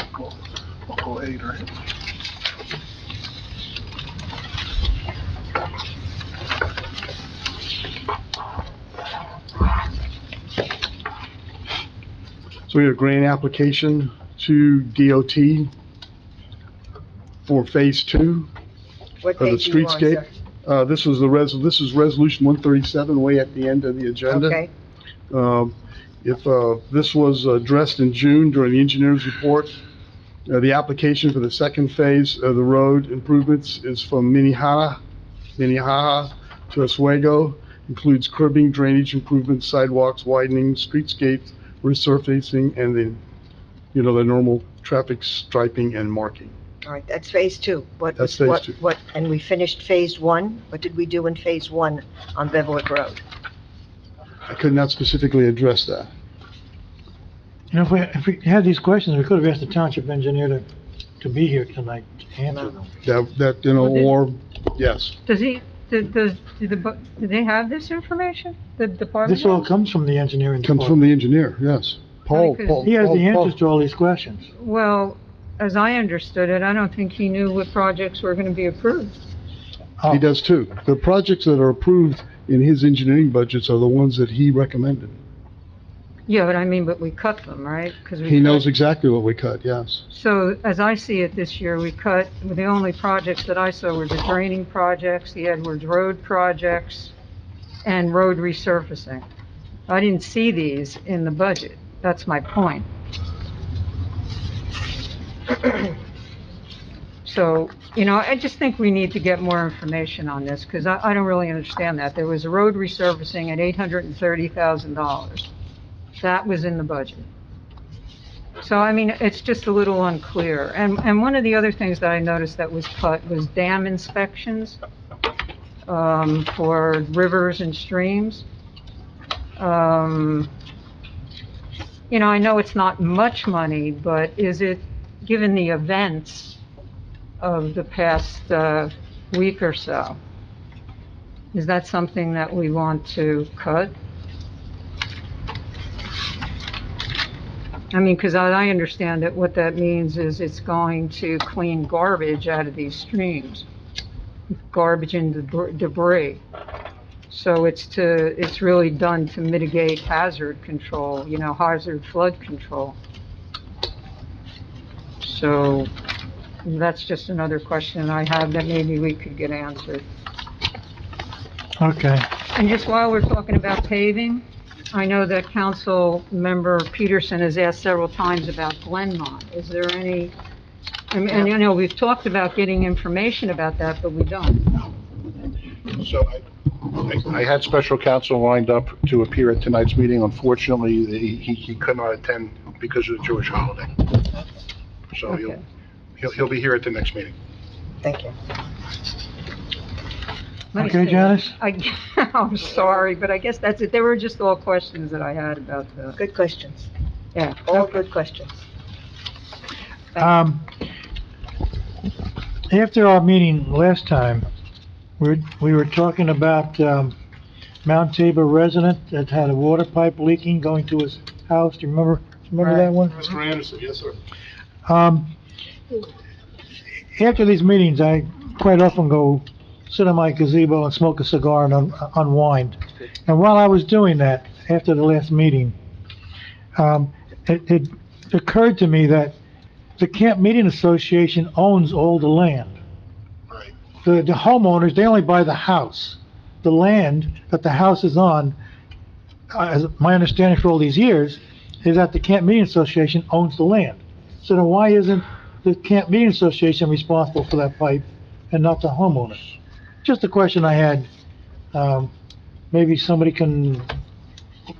So we have a grant application to DOT for Phase 2 What of the page do you want, streetscape. sir? This is Resolution 137, way at the end of the agenda. Okay, If this was addressed in June during the engineer's report, the application for the second phase of the road improvements is from Minnehaha to Oswego, includes curbing, drainage improvements, sidewalks, widening, streetscapes, resurfacing, and the normal traffic striping and marking. all right, that's phase 2. That's phase 2. And we finished phase 1? What did we do in phase 1 on Beverwick Road? I could not specifically address that. You know, if we had these questions, we could have asked the township engineer to be here tonight to answer them. Well, Yes. Does he, do they have this information, the department? This all heads? comes from the engineering Comes from department. the engineer, yes. Paul. He has the Paul- answers to all these questions. Well, as I understood it, I don't think he knew what projects were gonna be approved. Oh, He does too. The projects that are approved in his engineering budgets are the ones that he recommended. Yeah, but we cut them, right? 'Cause we He knows cut- exactly what we cut, yes. So as I see it this year, we cut, the only projects that I saw were the draining projects, the Edwards Road projects, and road resurfacing. I didn't see these in the budget. That's my point. So, I just think we need to get more information on this, because I don't really understand that. There was a road resurfacing at $830,000. That was in the budget. So, it's just a little unclear. And one of the other things that I noticed that was cut was dam inspections, for rivers and streams. I know it's not much money, but is it, given the events of the past, week or so, is that something that we want to cut? I mean, because I understand that what that means is it's going to clean garbage out of these streams, garbage and debris. So it's really done to mitigate hazard control, hazard flood control. So that's just another question I have that maybe we could get answered. Okay. And just while we're talking about paving, I know that Council Member Peterson has asked several times about Glenmont. Is there any, and we've talked about getting information about that, but we don't. So I had special counsel lined up to appear at tonight's meeting. Unfortunately, he could not attend because of the Jewish holiday. So Okay. he'll be here at the next meeting. Thank you. Let me Okay, see. Janice? I'm sorry, but I guess that's it. They were just all questions that I had about the, Good questions. yeah. All Okay. good questions. After our meeting last time, we were talking about, Mount Tabor resident that had a water pipe leaking going to his house. Do you remember that one? Mr. Anderson, yes, sir. After these meetings, I quite often go sit on my gazebo and smoke a cigar and unwind. And while I was doing that, after the last meeting, it occurred to me that the Camp Meeting Association owns all the land. Right. The homeowners, they only buy the house. The land that the house is on, as my understanding for all these years, is that the Camp Meeting Association owns the land. So then why isn't the Camp Meeting Association responsible for that pipe and not the homeowners? Just a question I had. Maybe somebody can,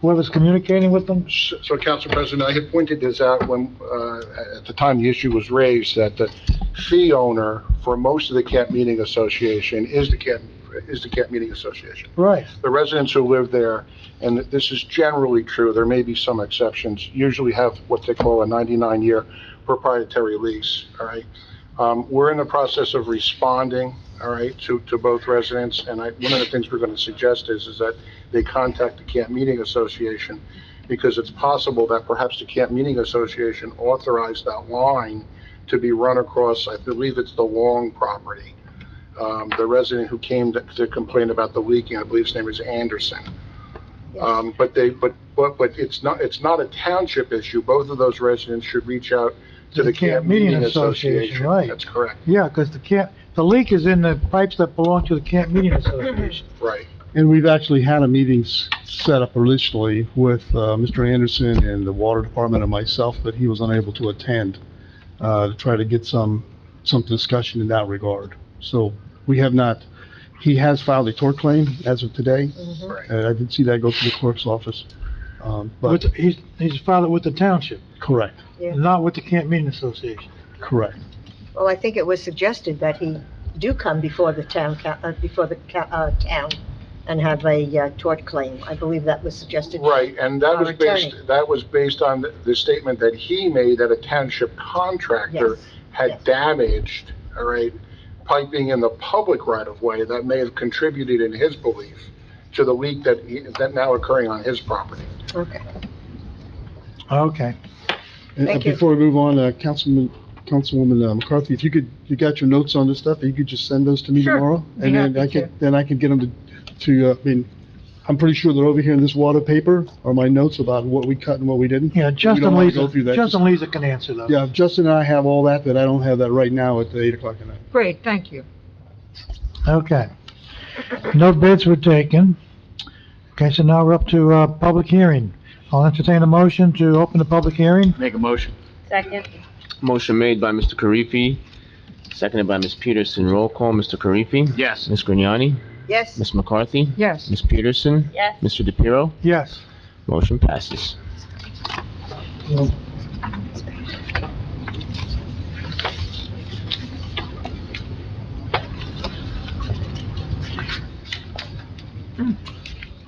whoever's communicating with them? So, Council President, I had pointed this out when, at the time the issue was raised, that the fee owner for most of the Camp Meeting Association is the Camp Meeting Association. Right. The residents who live there, and this is generally true, there may be some exceptions, usually have what they call a 99-year proprietary lease, all right? We're in the process of responding, all right, to both residents, and one of the things we're going to suggest is that they contact the Camp Meeting Association, because it's possible that perhaps the Camp Meeting Association authorized that line to be run across, I believe it's the Long property. The resident who came to complain about the leaking, I believe his name is Anderson. Yes. But it's not a township issue. Both of those residents should reach out to the Camp Meeting Association. Right. That's correct. Yeah, because the leak is in the pipes that belong to the Camp Meeting Association. Right. And we've actually had a meeting set up initially with Mr. Anderson and the Water Department and myself, but he was unable to attend to try to get some discussion in that regard. So we have not, he has filed a tort claim as of today. Right. I did see that go to the clerk's office. But, He's filed it with the township, correct, Yeah. not with the Camp Meeting Association. correct. Well, I think it was suggested that he do come before the town, town and have a tort claim. I believe that was suggested. Right, and that Our was based on the statement that he made that a township contractor Yes. had Yes. damaged, all right, piping in the public right-of-way that may have contributed, in his belief, to the leak that now occurring on his property. Okay. Okay. And Thank you. before we move on, Councilwoman McCarthy, if you got your notes on this stuff, you could just send those to me Sure. tomorrow? Be And then happy to. I could get them I'm pretty sure they're over here in this water paper, are my notes about what we cut and what we didn't. Yeah, We Justin don't wanna Leza, go through that. Justin Leza can answer those. Yeah, Justin and I have all that, but I don't have that right now at 8 o'clock at night. Great, thank you. Okay. No bids were taken. Okay, so now we're up to, public hearing. I'll entertain a motion to open the public hearing. Make a motion. Second. Motion made by Mr. Karifi, seconded by Ms. Peterson. Roll call, Mr. Karifi. Yes. Ms. Grignani. Yes, Ms. McCarthy. Yes. Ms. Peterson. Yes. Mr. DePiero. Yes. Motion passes.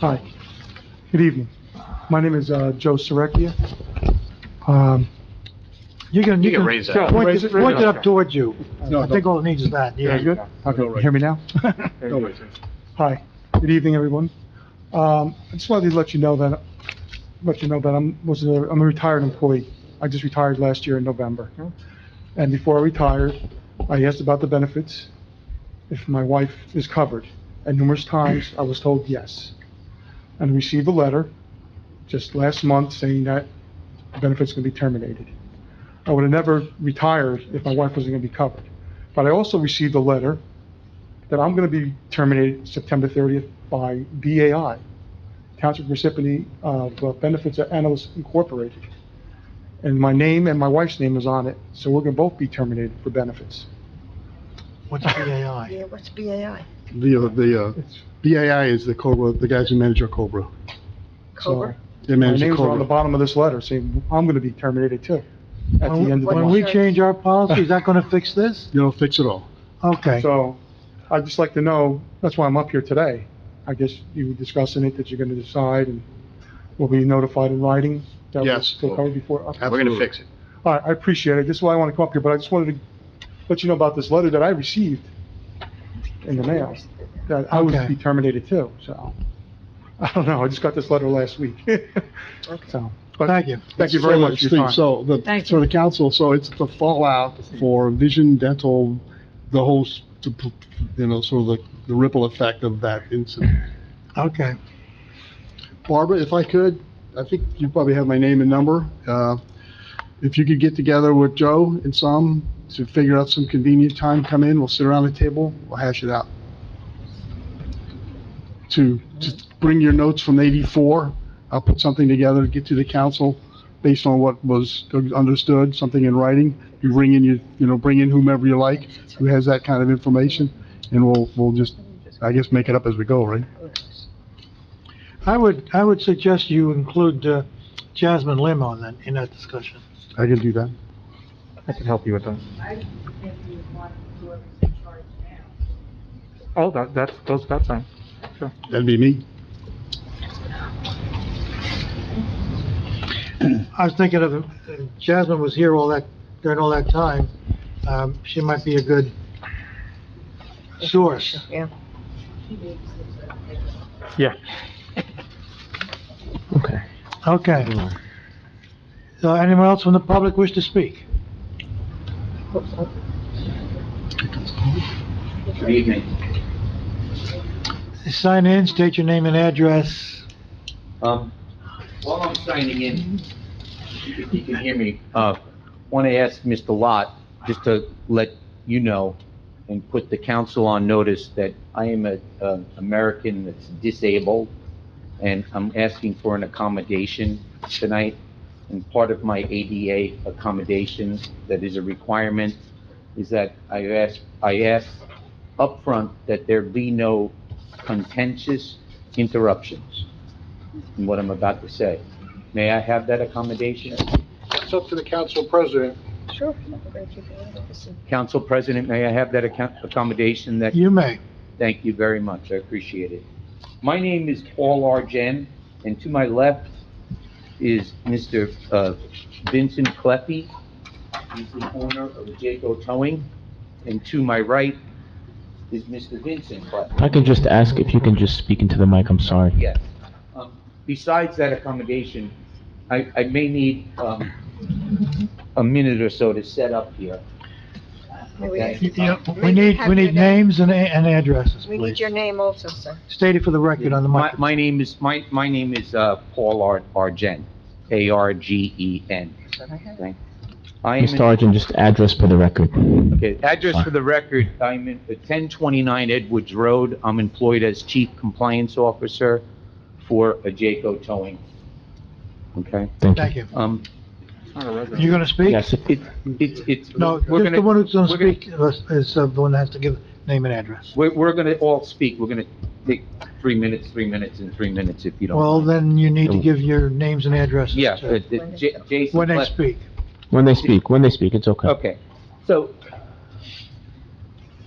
Hi, good evening. My name is Joe Serecchia. You can raise that. point Raise it it? up towards you. No, I think all it needs is that, Yeah, yeah. good? Okay, you hear me now? Hi, good evening, everyone. I just wanted to let you know that I'm a retired employee I just retired last year in November. And before I retired, I asked about the benefits, if my wife is covered. And numerous times, I was told yes. And received a letter just last month saying that benefits can be terminated. I would have never retired if my wife wasn't going to be covered. But I also received a letter that I'm going to be terminated September 30th by BAI, Township Parsippany Benefits Analysts Incorporated. And my name and my wife's name is on it, so we're going to both be terminated for benefits. What's BAI? Yeah, what's BAI? The BAI is the Cobra, the guys who manage our Cobra. Cobra? They My manage the names are on the Cobra. bottom of this letter saying I'm going to be terminated too at the end of the When month. we change our policy, is that gonna fix this? You know, fix it all. Okay. So I'd just like to know, that's why I'm up here today. I guess you were discussing it, that you're going to decide, and we'll be notified in writing. That we're Yes. still covered before. Okay. We're gonna fix it. All right, I appreciate it. This is why I want to come up here, but I just wanted to let you know about this letter that I received in the mail, that I was Okay. be terminated too, so. I don't know, I just got this letter last week. So, but Thank you. thank you very So, much for your time. Steve, so Thank for the council, so it's the fallout for vision, dental, the whole, you know, sort of the ripple effect of that incident. Okay. Barbara, if I could, I think you probably have my name and number. If you could get together with Joe and some to figure out some convenient time, come in, we'll sit around the table, we'll hash it out. To bring your notes from '84, I'll put something together, get to the council based on what was understood, something in writing. You bring in whomever you like, who has that kind of information, and we'll just, I guess, make it up as we go, right? I would suggest you include Jasmine Lim on that, in that discussion. I can do that. I can help you with that. Oh, that's fine. Sure. That'd be me. I was thinking of, Jasmine was here during all that time. She might be a good source. Yeah. Yeah. Okay. Okay. So anyone else from the public wish to speak? Good evening. Sign in, state your name and address. While I'm signing in, if you can hear me, want to ask Mr. Lott, just to let you know and put the council on notice that I am an American that's disabled, and I'm asking for an accommodation tonight. And part of my ADA accommodation that is a requirement is that I ask upfront that there be no contentious interruptions in what I'm about to say. May I have that accommodation? It's up to the council president. Sure. Council President, may I have that accommodation that? You may. Thank you very much, I appreciate it. My name is Paul Arjen, and to my left is Mr. Vincent Cleffy. He's the owner of Jaco Towing, and to my right is Mr. Vincent Cleffy. If I can just ask if you can just speak into the mic, I'm sorry. Yes. Besides that accommodation, I may need a minute or so to set up here. Okay? We need names and addresses, We need please. your name also, sir. State it for the record on the mic. My name is Paul Argen, Argen. Okay. I am Mr. Arjun, just address for the record. Okay, address for the record, I'm at 1029 Edwards Road. I'm employed as Chief Compliance Officer for Jaco Towing. Okay? Thank you. You gonna speak? Yes, It's, No, we're just the one who's gonna we're gonna- speak is the one that has to give name and address. We're gonna all speak. We're gonna take 3 minutes, 3 minutes, and 3 minutes if you don't. Well, mind. then you need to give your names and addresses. Yeah, too, Jason. when they Clef- speak. When they speak, it's okay. Okay, so,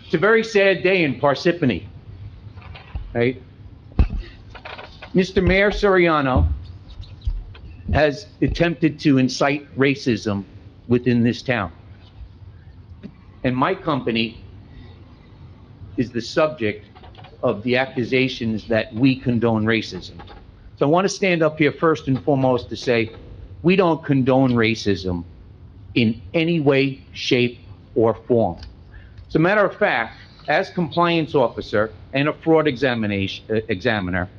it's a very sad day in Parsippany, right? Mr. Mayor Soriano has attempted to incite racism within this town. And my company is the subject of the accusations that we condone racism. So I want to stand up here first and foremost to say, we don't condone racism in any way, shape, or form. As a matter of fact, as compliance officer and a fraud examiner,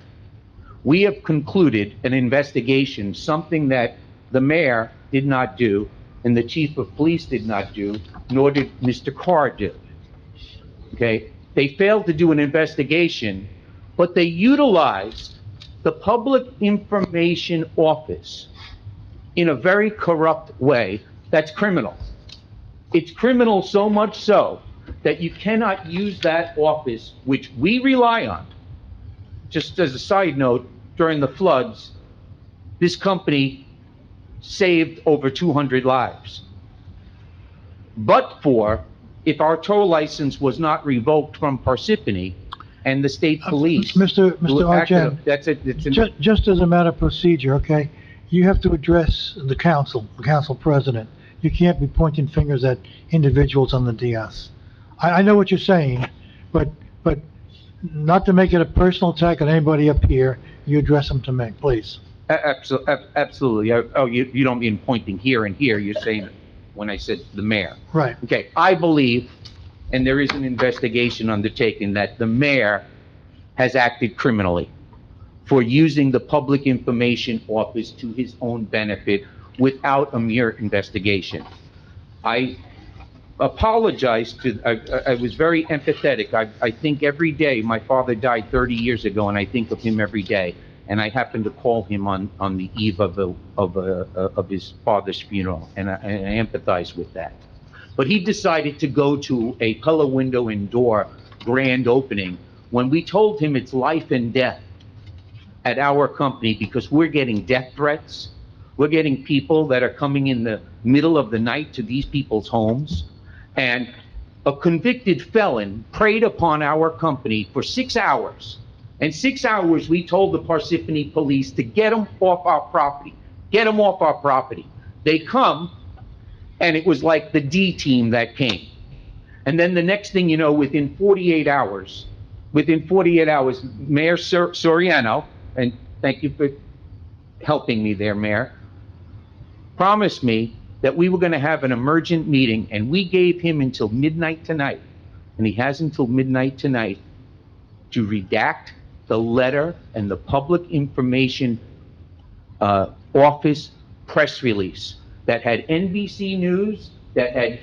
we have concluded an investigation, something that the mayor did not do, and the chief of police did not do, nor did Mr. Carr do. Okay? They failed to do an investigation, but they utilized the Public Information Office in a very corrupt way that's criminal. It's criminal so much so that you cannot use that office, which we rely on. Just as a side note, during the floods, this company saved over 200 lives. But if our tow license was not revoked from Parsippany and the state police... Mr. Argent, That's it. just as a matter of procedure, okay? You have to address the council president. You can't be pointing fingers at individuals on the DS. I know what you're saying, but not to make it a personal attack on anybody up here, you address them to me, please. Absolutely. Oh, you don't mean pointing here and here, you're saying when I said the mayor. Right. Okay, I believe, and there is an investigation undertaken, that the mayor has acted criminally for using the Public Information Office to his own benefit without a mere investigation. I apologize I was very empathetic. I think every day, my father died 30 years ago, and I think of him every day. And I happened to call him on the eve of his father's funeral, and I empathize with that. But he decided to go to a color window and door grand opening when we told him it's life and death at our company, because we're getting death threats. We're getting people that are coming in the middle of the night to these people's homes. And a convicted felon preyed upon our company for 6 hours. In 6 hours, we told the Parsippany police to get them off our property. Get them off our property. They come, and it was like the D team that came. And then the next thing you know, within 48 hours, Mayor Soriano, and thank you for helping me there, Mayor, promised me that we were going to have an emergent meeting, and we gave him until midnight tonight, and he has until midnight tonight to redact the letter and the Public Information Office press release that had NBC News, that had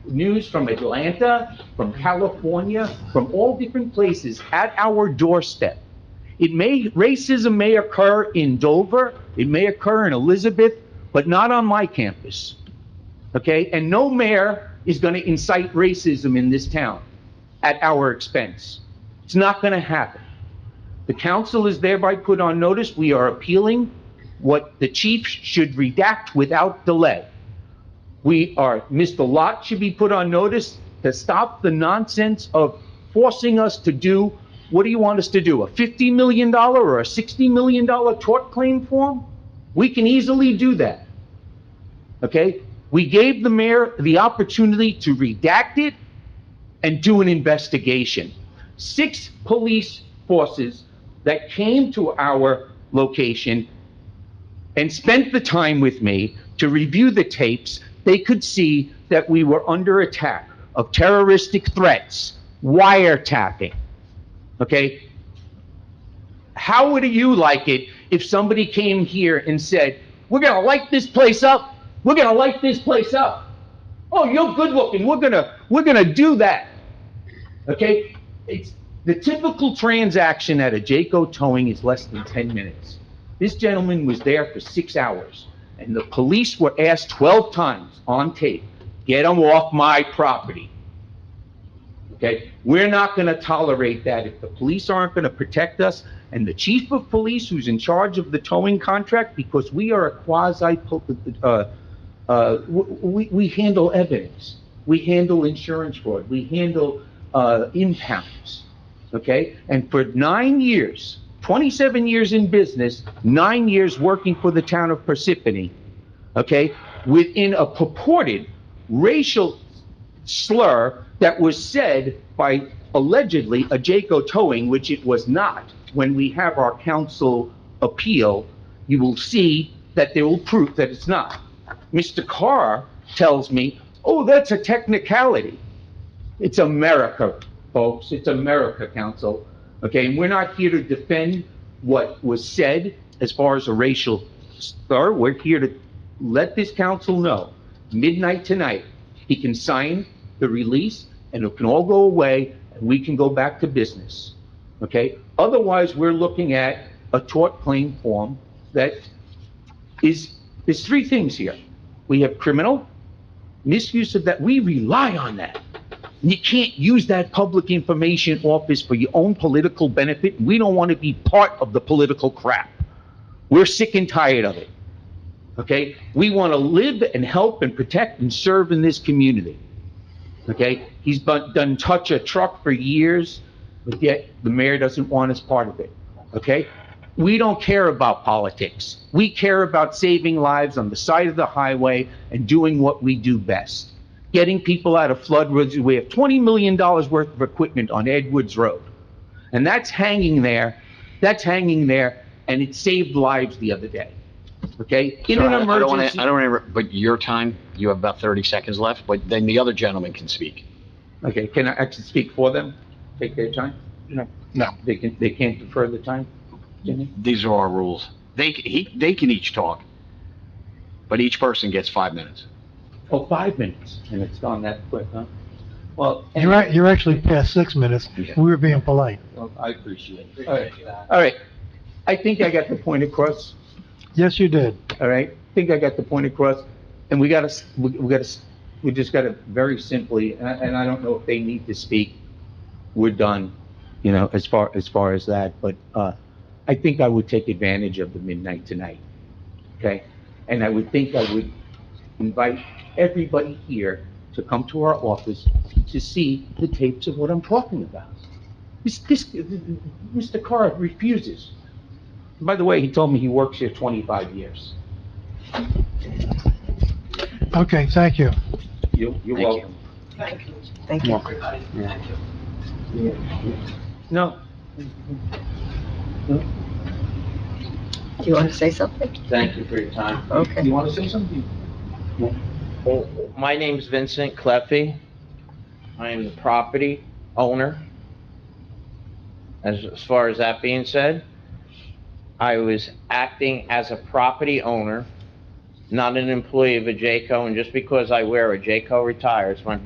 news from Atlanta, from California, from all different places at our doorstep. Racism may occur in Dover, it may occur in Elizabeth, but not on my campus, okay? And no mayor is going to incite racism in this town at our expense. It's not going to happen. The council is thereby put on notice. We are appealing what the chief should redact without delay. Mr. Lott should be put on notice to stop the nonsense of forcing us to do, what do you want us to do, a $50 million or a $60 million tort claim form? We can easily do that, okay? We gave the mayor the opportunity to redact it and do an investigation. 6 police forces that came to our location and spent the time with me to review the tapes. They could see that we were under attack of terroristic threats, wiretapping, okay? How would you like it if somebody came here and said, we're gonna light this place up, we're gonna light this place up. Oh, you're good looking, we're gonna do that, okay? It's the typical transaction at a Jayco Towing is less than 10 minutes. This gentleman was there for 6 hours, and the police were asked 12 times on tape, get him off my property. Okay? We're not going to tolerate that. If the police aren't going to protect us, and the chief of police who's in charge of the towing contract, because we are a we handle evidence. We handle insurance fraud. We handle impounds. Okay? And for 9 years, 27 years in business, 9 years working for the town of Parsippany, okay, within a purported racial slur that was said by allegedly a Jayco Towing, which it was not. When we have our council appeal, you will see that they will prove that it's not. Mr. Carr tells me, oh, that's a technicality. It's America, folks. It's America, council. Okay, and we're not here to defend what was said as far as a racial slur. We're here to let this council know, midnight tonight, he can sign the release and it can all go away and we can go back to business. Okay? Otherwise, we're looking at a tort claim form that there's three things here. We have criminal, misuse of that. We rely on that. You can't use that public information office for your own political benefit. We don't want to be part of the political crap. We're sick and tired of it. Okay? We want to live and help and protect and serve in this community. Okay? He's done touch a truck for years, but yet the mayor doesn't want us part of it. Okay? We don't care about politics. We care about saving lives on the side of the highway and doing what we do best. Getting people out of flood roads. We have $20 million worth of equipment on Edwards Road. And that's hanging there, and it saved lives the other day. Okay? In an emergency. I don't want to, but your time, you have about 30 seconds left, but then the other gentleman can speak. Okay, can I actually speak for them? Take their time? No. They can't defer the time? Jenny? These are our rules. They can each talk, but each person gets 5 minutes. Oh, 5 minutes, and it's gone that quick, huh? Well. You're actually past 6 minutes. Yeah. We were being polite. Well, I appreciate it. All right. I think I got the point across. Yes, you did. All right. I think I got the point across, and we just gotta very simply, and I don't know if they need to speak. We're done, as far as that, but, I think I would take advantage of the midnight tonight. Okay? And I would invite everybody here to come to our office to see the tapes of what I'm talking about. Mr. Carr refuses. By the way, he told me he works here 25 years. Okay, thank you. You're welcome. Thank you. Thank you. No. You want to say something? Thank you for your time. Okay. You want to say something? My name's Vincent Cleffy. I am the property owner. As far as that being said, I was acting as a property owner, not an employee of a JCO, and just because I wear a JCO retire, it's my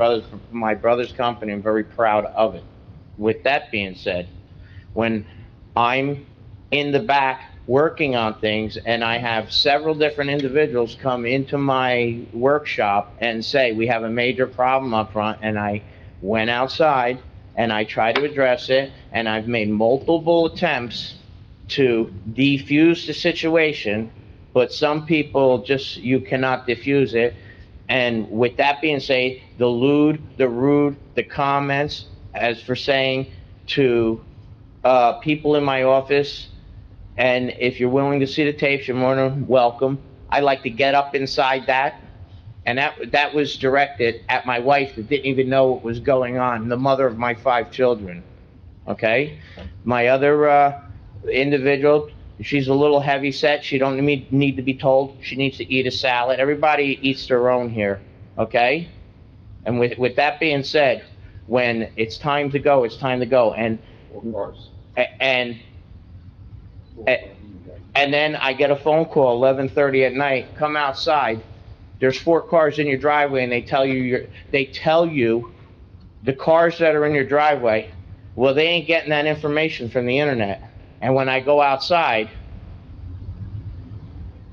brother's company, I'm very proud of it. With that being said, when I'm in the back working on things and I have several different individuals come into my workshop and say, we have a major problem up front, and I went outside and I tried to address it, and I've made multiple attempts to defuse the situation, but some people you cannot diffuse it. And with that being said, the lewd, the rude, the comments, as for saying to people in my office, and if you're willing to see the tapes, you're more than welcome. I like to get up inside that, and that was directed at my wife that didn't even know what was going on, the mother of my 5 children, okay? My other individual, she's a little heavy set. She don't need to be told. She needs to eat a salad. Everybody eats their own here, okay? And with that being said, when it's time to go, it's time to go. And then I get a phone call 11:30 at night. Come outside. There's 4 cars in your driveway, and they tell you the cars that are in your driveway. Well, they ain't getting that information from the internet. And when I go outside,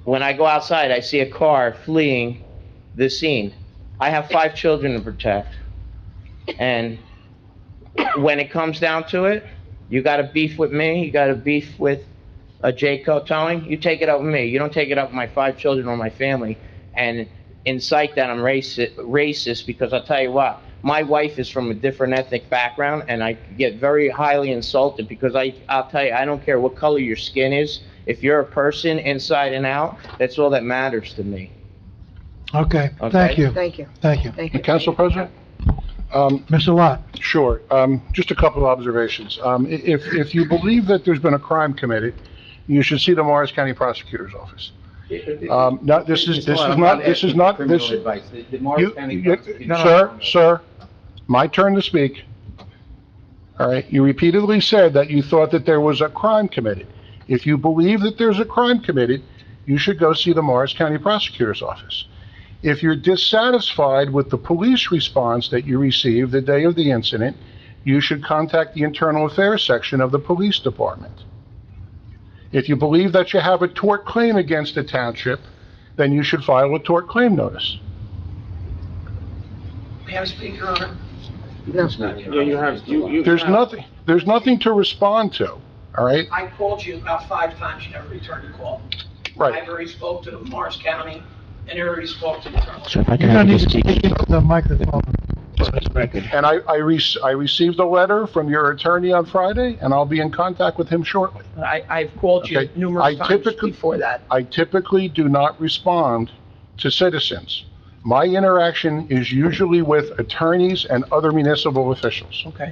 I see a car fleeing the scene. I have 5 children to protect. And when it comes down to it, you got a beef with me, you got a beef with a JCO towing, you take it up with me. You don't take it up with my 5 children or my family and incite that I'm racist, because I'll tell you what, my wife is from a different ethnic background, and I get very highly insulted because I'll tell you, I don't care what color your skin is. If you're a person inside and out, that's all that matters to me. Okay, Okay. thank you. Thank you. Thank you. Thank you. Council President? Mr. Lott? Sure. Just a couple of observations. If you believe that there's been a crime committed, you should see the Morris County Prosecutor's Office. No, this is not, Criminal advice. The Morris County prosecutor- Sir, my turn to speak. All right, you repeatedly said that you thought that there was a crime committed. If you believe that there's a crime committed, you should go see the Morris County Prosecutor's Office. If you're dissatisfied with the police response that you received the day of the incident, you should contact the Internal Affairs section of the Police Department. If you believe that you have a tort claim against the township, then you should file a tort claim notice. May I speak, Your Honor? There's nothing to respond to, all right? I called you about 5 times, you never returned the call. Right. I've already spoke to the Morris County, and I already spoke to the Internal. So if I can You're have gonna you need to speak. speak into the microphone. And I received a letter from your attorney on Friday, and I'll be in contact with him shortly. I've called you Okay. numerous times before that. I typically do not respond to citizens. My interaction is usually with attorneys and other municipal officials. Okay.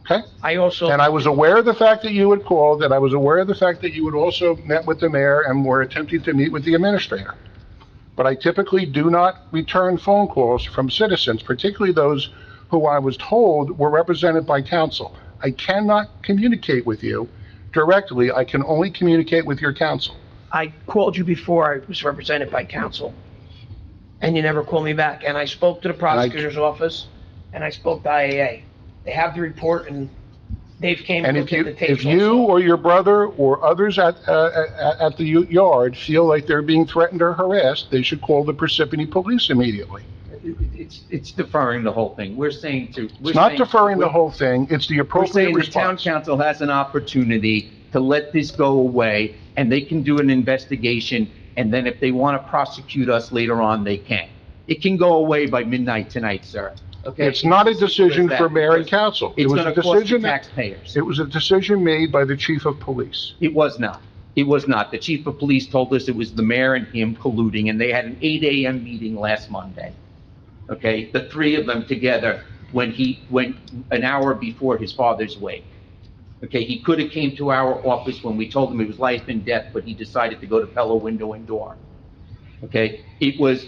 Okay? I also. And I was aware of the fact that you had called, and I was aware of the fact that you had also met with the mayor and were attempting to meet with the administrator. But I typically do not return phone calls from citizens, particularly those who I was told were represented by counsel. I cannot communicate with you directly. I can only communicate with your counsel. I called you before I was represented by counsel, and you never called me back. And I spoke to the prosecutor's office, and I spoke to IAA. They have the report, and they've came and And looked at the tapes. if you or your brother or others at the yard feel like they're being threatened or harassed, they should call the Parsippany Police immediately. It's deferring the whole thing. It's not deferring the whole thing, it's the We're appropriate saying the town response. council has an opportunity to let this go away, and they can do an investigation, and then if they want to prosecute us later on, they can. It can go away by midnight tonight, sir. Okay? It's not a decision for mayor and council. It It's was a going to cost the decision. taxpayers. It was a decision made by the chief of police. It was not. It was not. The chief of police told us it was the mayor and him colluding, and they had an 8 a.m. meeting last Monday. Okay? The three of them together when he went an hour before his father's wake. Okay? He could have came to our office when we told him it was life and death, but he decided to go to Pella Window and Door. Okay? It was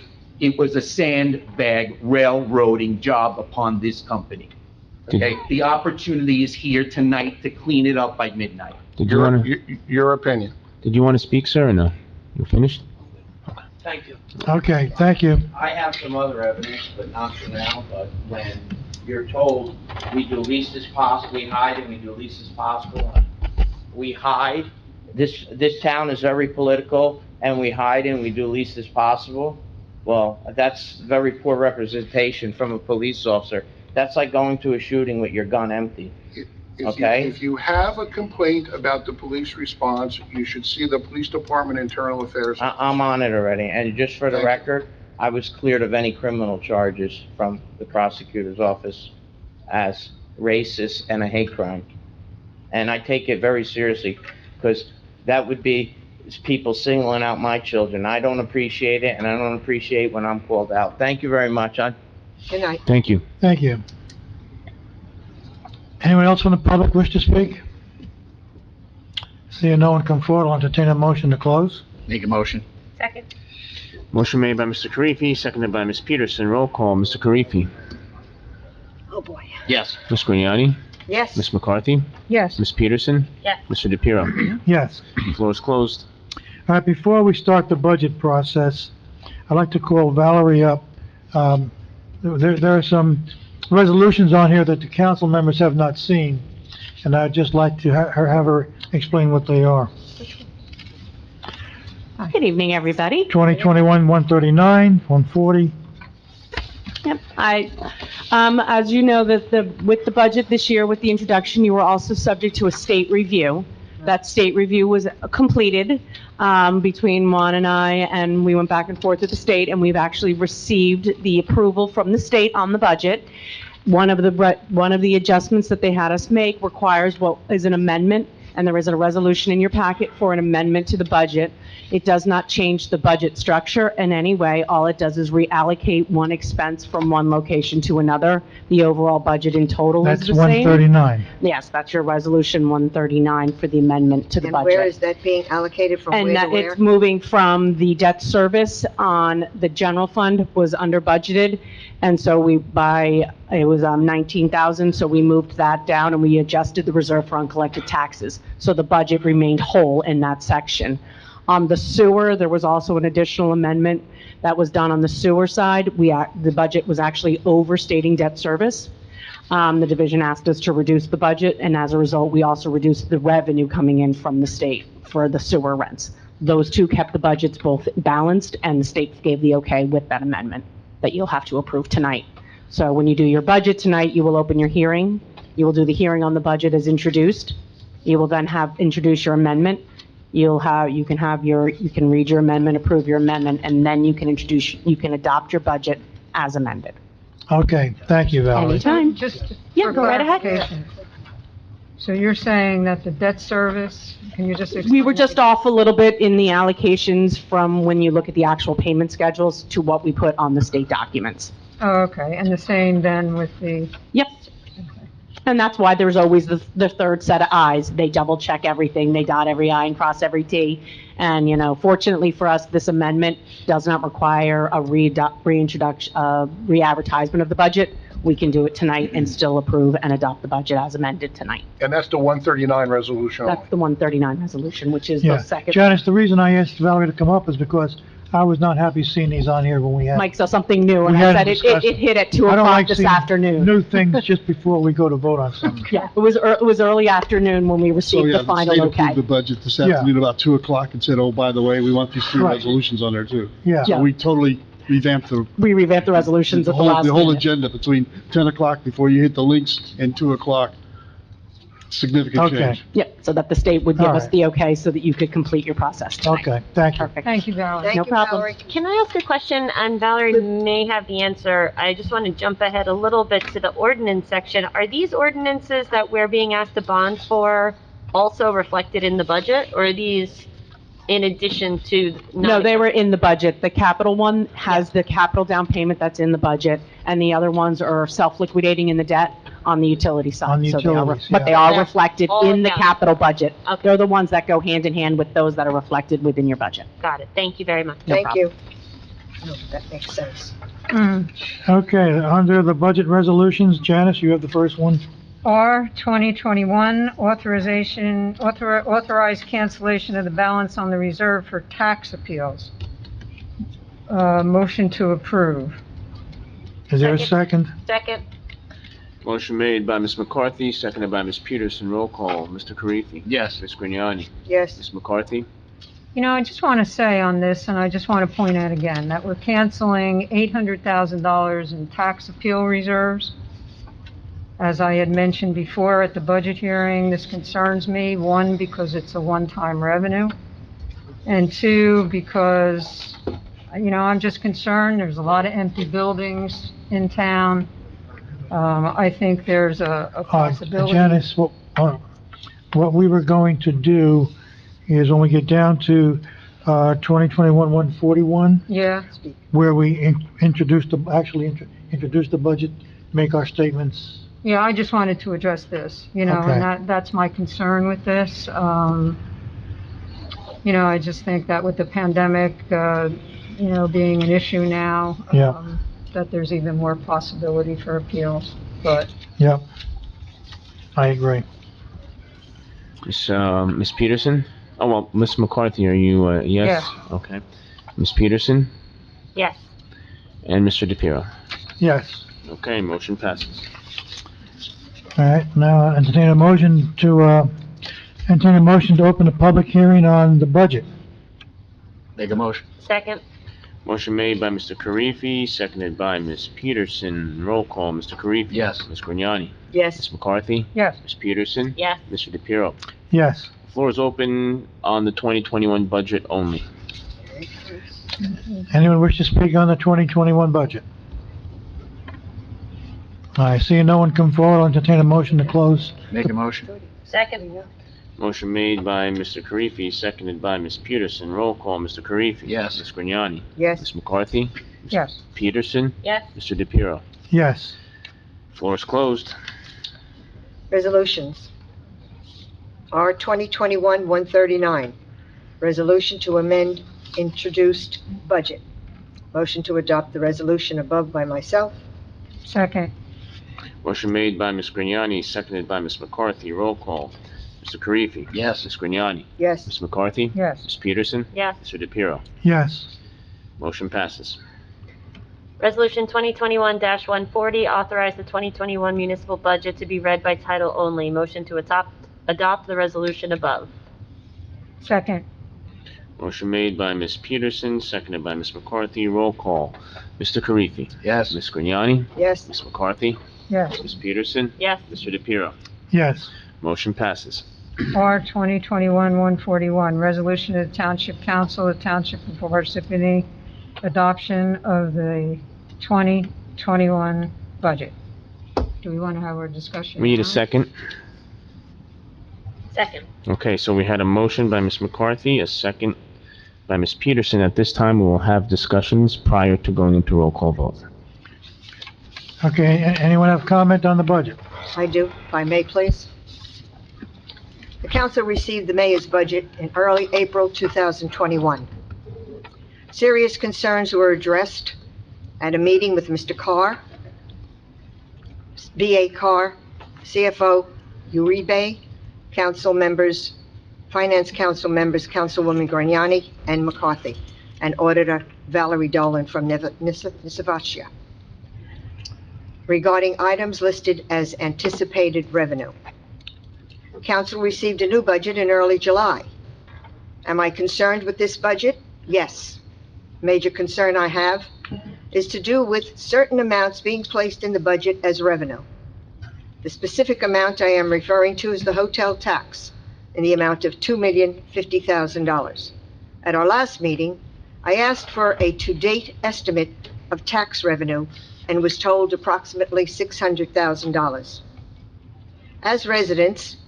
a sandbag railroading job upon this company. Okay? The opportunity is here tonight to clean it up by midnight. Did you want to, Your opinion. did you want to speak, sir, or no? You finished? Thank you. Okay, thank you. I have some other evidence, but not for now, but when you're told we do least as possible, we hide and we do least as possible, we hide. This town is very political, and we hide and we do least as possible. Well, that's very poor representation from a police officer. That's like going to a shooting with your gun empty. Okay. If you have a complaint about the police response, you should see the police department internal affairs. I'm on it already, and just for the Thank you. record, I was cleared of any criminal charges from the prosecutor's office as racist and a hate crime. And I take it very seriously, because that would be people singling out my children. I don't appreciate it, and I don't appreciate when I'm called out. Thank you very much. Good night. Thank you. Thank you. Anyone else from the public wish to speak? Seeing no one come forward, I'll entertain a motion to close. Make a motion. Second. Motion made by Mr. Karifi, seconded by Ms. Peterson. Roll call, Mr. Karifi. Oh, boy. Yes. Ms. Grignani? Yes. Ms. McCarthy? Yes. Ms. Peterson? Yes. Mr. DePiero? Yes. Floor is closed. All right, before we start the budget process, I'd like to call Valerie up. There are some resolutions on here that the council members have not seen, and I'd just like to have her explain what they are. Good evening, everybody. 2021, 139, 140. Yep, as you know, with the budget this year, with the introduction, you were also subject to a state review. That state review was completed, between Juan and I, and we went back and forth with the state, and we've actually received the approval from the state on the budget. One of the adjustments that they had us make requires what is an amendment and there is a resolution in your packet for an amendment to the budget. It does not change the budget structure in any way. All it does is reallocate one expense from one location to another. The overall budget in total is That's the same. 139. Yes, that's your resolution 139 for the amendment to the And budget. where is that being allocated from And where to that where? it's moving from the debt service on the general fund was under budgeted. And so it was 19,000, so we moved that down and we adjusted the reserve for uncollected taxes. So the budget remained whole in that section. On the sewer, there was also an additional amendment that was done on the sewer side. The budget was actually overstating debt service. The division asked us to reduce the budget, and as a result, we also reduced the revenue coming in from the state for the sewer rents. Those two kept the budgets both balanced, and the state gave the okay with that amendment that you'll have to approve tonight. So when you do your budget tonight, you will open your hearing. You will do the hearing on the budget as introduced. You will then introduce your amendment. You can read your amendment, approve your amendment, and then you can adopt your budget as amended. Okay, thank you, Valerie. Anytime. Just Yeah, for go right ahead. clarification. So you're saying that the debt service, can you just explain? We were just off a little bit in the allocations from when you look at the actual payment schedules to what we put on the state documents. Oh, okay, and the same then with the, Yep. And that's why there's always the third set of Is. They double check everything, they dot every I and cross every T. And, fortunately for us, this amendment does not require a re-advertisement of the budget. We can do it tonight and still approve and adopt the budget as amended tonight. And that's the 139 resolution only. That's the 139 resolution, which is Yeah. the second. Janice, the reason I asked Valerie to come up is because I was not happy seeing these on here when we had. Mike saw something new, and We I hadn't said discussed it hit at 2 I don't o'clock like this seeing afternoon. New things just before we go to vote on something. Yeah, it was early afternoon when we So, received yeah, the the final state okay. approved the budget this Yeah. afternoon about 2 o'clock and said, oh, by the way, we want these three Right. resolutions on there too. Yeah. So we totally revamped We revamped the resolutions at the last the whole minute. agenda between 10 o'clock before you hit the links and 2 o'clock. Significant Okay. change. Yep, so that the state would give All us right. the okay so that you could complete your process tonight. Okay, thank you. Perfect. thank you, Valerie. Thank No you, problem. Valerie. Can I ask a question? And Valerie may have the answer. I just want to jump ahead a little bit to the ordinance section. Are these ordinances that we're being asked to bond for also reflected in the budget, or are these in addition to? No, they were in the budget. The capital one has the capital down payment that's in the budget, and the other ones are self-liquidating in the debt on the utility side. On the So they are utilities, But yeah. they are They're reflected all in the down. capital budget. Okay. They're the ones that go hand in hand with those that are reflected within your budget. Got it. Thank you very much. No Thank problem. you. No, that makes sense. Okay, under the budget resolutions, Janice, you have the first one. R 2021 authorized cancellation of the balance on the reserve for tax appeals. Motion to approve. Is there a second? Second. Motion made by Ms. McCarthy, seconded by Ms. Peterson. Roll call. Mr. Karifi. Yes. Ms. Grignani. Yes, Ms. McCarthy. I just want to say on this, and I just want to point out again, that we're canceling $800,000 in tax appeal reserves. As I had mentioned before at the budget hearing, this concerns me, one, because it's a one-time revenue, and two, because, I'm just concerned, there's a lot of empty buildings in town. I think there's a possibility. Janice, what we were going to do is when we get down to 2021-141, Yeah, where we introduce the budget, make our statements. yeah, I just wanted to address this, Okay. and that's my concern with this. I just think that with the pandemic, being an issue now, Yeah. that there's even more possibility for appeals, but Yeah, I agree. Ms. Peterson? Oh, well, Ms. McCarthy, are you, yes? Yes. Okay. Ms. Peterson Yes. and Mr. DePiero. Yes. Okay, motion passes. All right, now entertain a motion to open a public hearing on the budget. Make a motion. Second. Motion made by Mr. Karifi, seconded by Ms. Peterson. Roll call. Mr. Karifi. Yes. Ms. Grignani. yes. Ms. McCarthy. yes. Ms. Peterson. Yes. Mr. DePiero. Yes. Floor is open on the 2021 budget only. Anyone wish to speak on the 2021 budget? I see no one come forward. I'll entertain a motion to close. Make a motion. Second. Motion made by Mr. Karifi, seconded by Ms. Peterson. Roll call, Mr. Karifi. Yes. Ms. Grignani. Yes. Ms. McCarthy. Yes. Peterson. Yes. Mr. DePiero. Yes. Floor is closed. Resolutions. R 2021-139, resolution to amend introduced budget. Motion to adopt the resolution above by myself. Second. Motion made by Ms. Grignani, seconded by Ms. McCarthy. Roll call. Mr. Karifi. Yes. Ms. Grignani. Yes. Ms. McCarthy. Yes. Ms. Peterson. Yes. Mr. DePiero. Yes. Motion passes. Resolution 2021-140, authorize the 2021 municipal budget to be read by title only. Motion to adopt the resolution above. Second. Motion made by Ms. Peterson, seconded by Ms. McCarthy. Roll call. Mr. Karifi. Yes. Ms. Grignani. Yes. Ms. McCarthy. Yes. Ms. Peterson. Yes. Mr. DePiero. Yes. Motion passes. R 2021-141, resolution of the Township Council of the Township of Parsippany, adoption of the 2021 budget. Do we want to have our discussion? We need a now? second. Second. Okay, so we had a motion by Ms. McCarthy, a second by Ms. Peterson. At this time, we will have discussions prior to going into roll call vote. Okay, anyone have comment on the budget? I do, if I may, please. The council received the mayor's budget in early April 2021. Serious concerns were addressed at a meeting with Mr. Carr, B.A. Carr, CFO Uribe, council members, finance council members, Councilwoman Grignani and McCarthy, and Auditor Valerie Dolan from Nisavatia, regarding items listed as anticipated revenue. Council received a new budget in early July. Am I concerned with this budget? Yes. Major concern I have is to do with certain amounts being placed in the budget as revenue. The specific amount I am referring to is the hotel tax in the amount of $2,050,000. At our last meeting, I asked for a to-date estimate of tax revenue and was told approximately $600,000. As residents,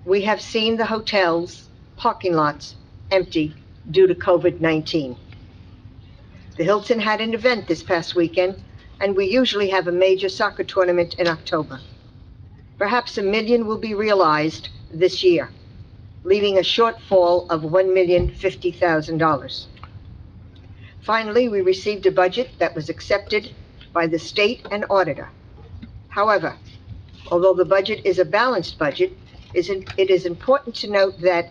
we have seen the hotel's parking lots empty due to COVID-19. The Hilton had an event this past weekend, and we usually have a major soccer tournament in October. Perhaps $1 million will be realized this year, leaving a shortfall of $1,050,000. Finally, we received a budget that was accepted by the state and auditor. However, although the budget is a balanced budget, it is important to note that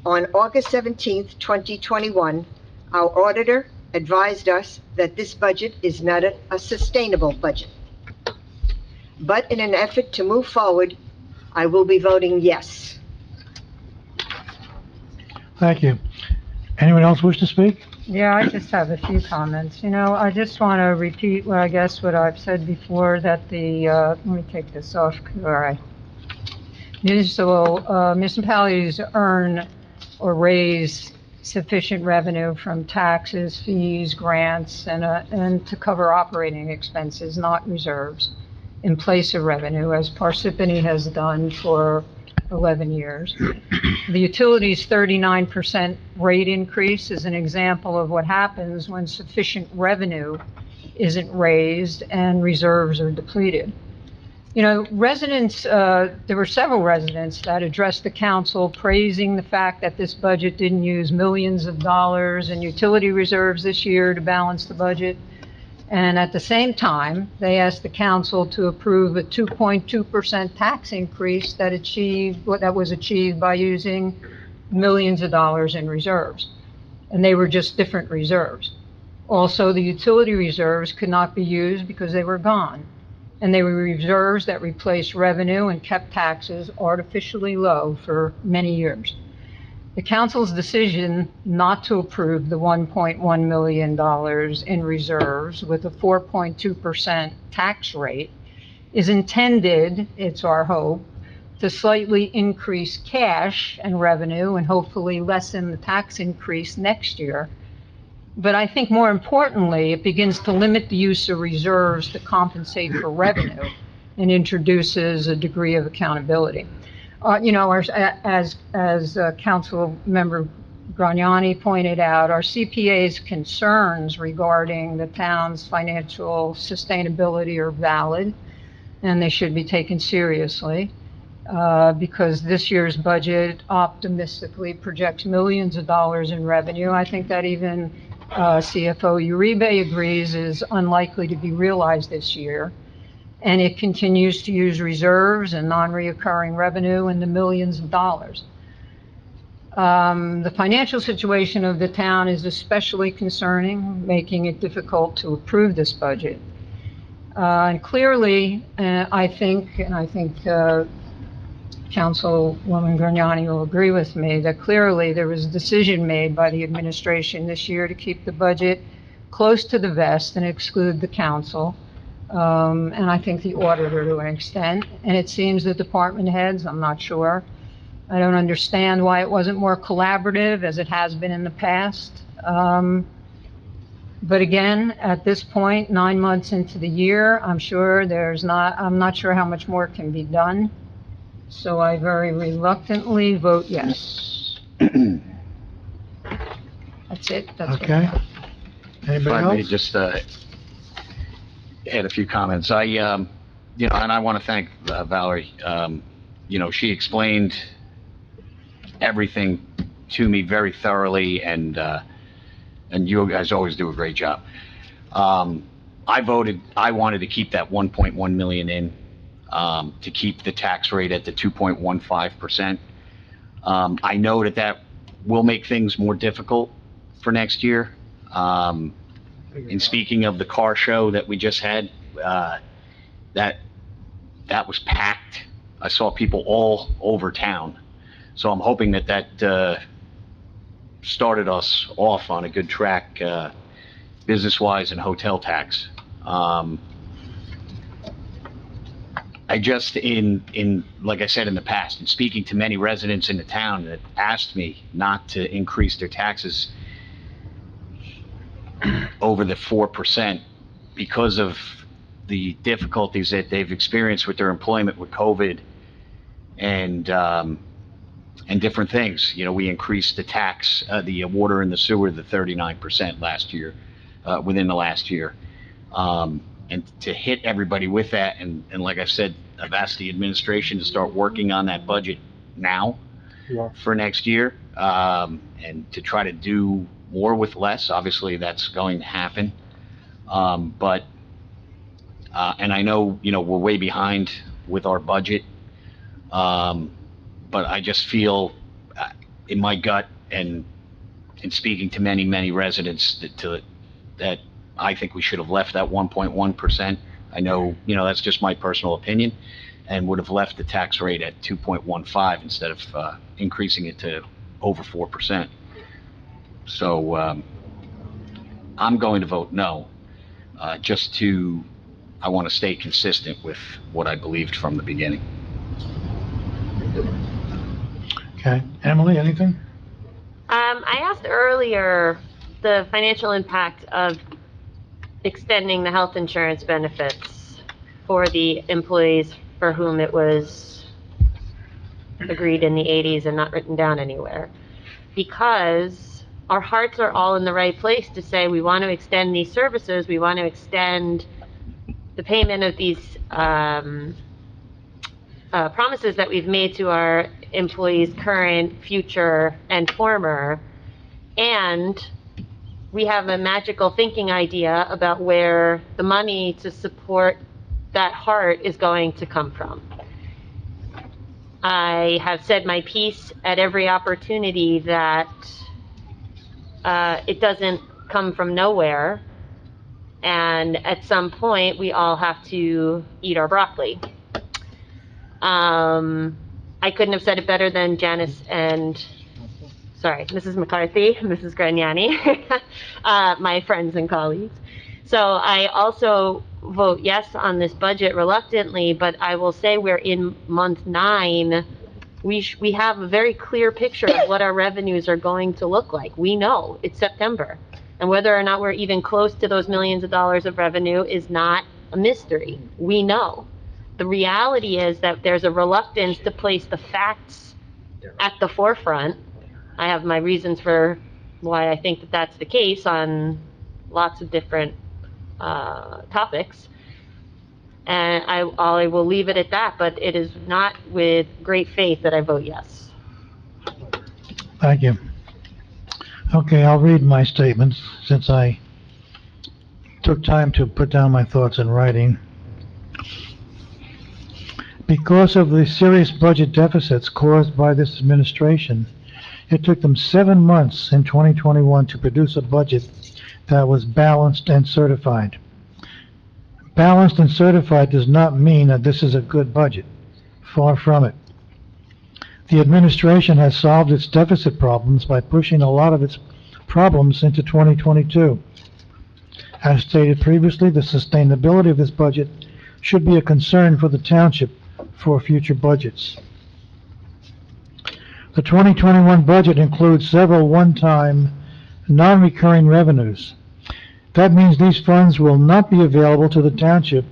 on August 17th, 2021, our auditor advised us that this budget is not a sustainable budget. But in an effort to move forward, I will be voting yes. Thank you. Anyone else wish to speak? Yeah, I just have a few comments. You know, I just want to repeat what I've said before, that let me take this off. All right. Municipalities earn or raise sufficient revenue from taxes, fees, grants, and to cover operating expenses, not reserves, in place of revenue, as Parsippany has done for 11 years. The utilities' 39% rate increase is an example of what happens when sufficient revenue isn't raised and reserves are depleted. You know, residents, there were several residents that addressed the council praising the fact that this budget didn't use millions of dollars in utility reserves this year to balance the budget. And at the same time, they asked the council to approve a 2.2% tax increase that was achieved by using millions of dollars in reserves. And they were just different reserves. Also, the utility reserves could not be used because they were gone. And they were reserves that replaced revenue and kept taxes artificially low for many years. The council's decision not to approve the $1.1 million in reserves with a 4.2% tax rate is intended, it's our hope, to slightly increase cash and revenue and hopefully lessen the tax increase next year. But I think more importantly, it begins to limit the use of reserves to compensate for revenue and introduces a degree of accountability. Council Member Grignani pointed out, our CPA's concerns regarding the town's financial sustainability are valid, and they should be taken seriously, because this year's budget optimistically projects millions of dollars in revenue. I think that even CFO Uribe agrees is unlikely to be realized this year. And it continues to use reserves and non-reoccurring revenue in the millions of dollars. The financial situation of the town is especially concerning, making it difficult to approve this budget. And clearly, I think Councilwoman Grignani will agree with me, that clearly there was a decision made by the administration this year to keep the budget close to the vest and exclude the council. And I think the auditor to an extent, and it seems the department heads, I'm not sure. I don't understand why it wasn't more collaborative as it has been in the past. But again, at this point, 9 months into the year, I'm not sure how much more can be done. So I very reluctantly vote yes. That's it. That's Okay. If I Anybody may else? just add a few comments. And I want to thank Valerie. She explained everything to me very thoroughly, and you guys always do a great job. I wanted to keep that 1.1 million in, to keep the tax rate at the 2.15%. I know that will make things more difficult for next year. And speaking of the car show that we just had, that was packed. I saw people all over town. So I'm hoping that started us off on a good track, business-wise and hotel tax. I just, like I said in the past, in speaking to many residents in the town that asked me not to increase their taxes over the 4% because of the difficulties that they've experienced with their employment with COVID and different things. We increased the tax, the water and the sewer, the 39% last year, within the last year. And to hit everybody with that, and like I said, I've asked the administration to start working on that budget now for next year, and to try to do more with less. Obviously, that's going to happen. And I know, we're way behind with our budget. But I just feel in my gut and in speaking to many, many residents that I think we should have left that 1.1%. I know, that's just my personal opinion, and would have left the tax rate at 2.15 instead of increasing it to over 4%. So I'm going to vote no, I want to stay consistent with what I believed from the beginning. Okay. Emily, anything? I asked earlier the financial impact of extending the health insurance benefits for the employees for whom it was agreed in the 80s and not written down anywhere. Because our hearts are all in the right place to say we want to extend these services, we want to extend the payment of these promises that we've made to our employees, current, future, and former, and we have a magical thinking idea about where the money to support that heart is going to come from. I have said my piece at every opportunity that it doesn't come from nowhere, and at some point we all have to eat our broccoli. I couldn't have said it better than Mrs. McCarthy, Mrs. Grignani, my friends and colleagues. So I also vote yes on this budget reluctantly, but I will say we're in month 9. We have a very clear picture of what our revenues are going to look like. We know it's September, and whether or not we're even close to those millions of dollars of revenue is not a mystery. We know. the reality is that there's a reluctance to place the facts at the forefront. I have my reasons for why I think that that's the case on lots of different topics. And I will leave it at that, but it is not with great faith that I vote yes. Thank you. Okay, I'll read my statements since I took time to put down my thoughts in writing. Because of the serious budget deficits caused by this administration, it took them 7 months in 2021 to produce a budget that was balanced and certified. Balanced and certified does not mean that this is a good budget. Far from it. The administration has solved its deficit problems by pushing a lot of its problems into 2022. As stated previously, the sustainability of this budget should be a concern for the township for future budgets. The 2021 budget includes several one-time, non-recurring revenues. That means these funds will not be available to the township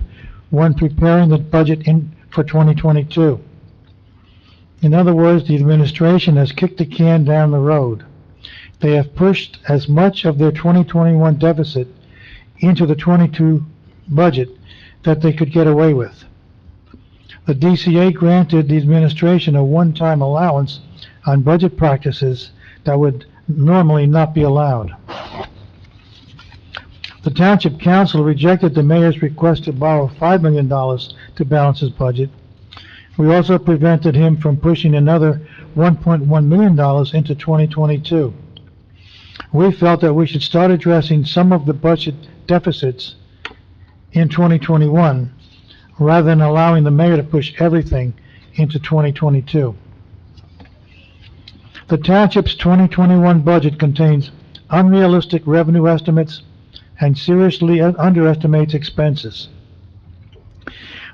when preparing the budget for 2022. In other words, the administration has kicked the can down the road. They have pushed as much of their 2021 deficit into the 22 budget that they could get away with. The DCA granted the administration a one-time allowance on budget practices that would normally not be allowed. The Township Council rejected the mayor's request to borrow $5 million to balance his budget. We also prevented him from pushing another $1.1 million into 2022. We felt that we should start addressing some of the budget deficits in 2021 rather than allowing the mayor to push everything into 2022. The Township's 2021 budget contains unrealistic revenue estimates and seriously underestimates expenses.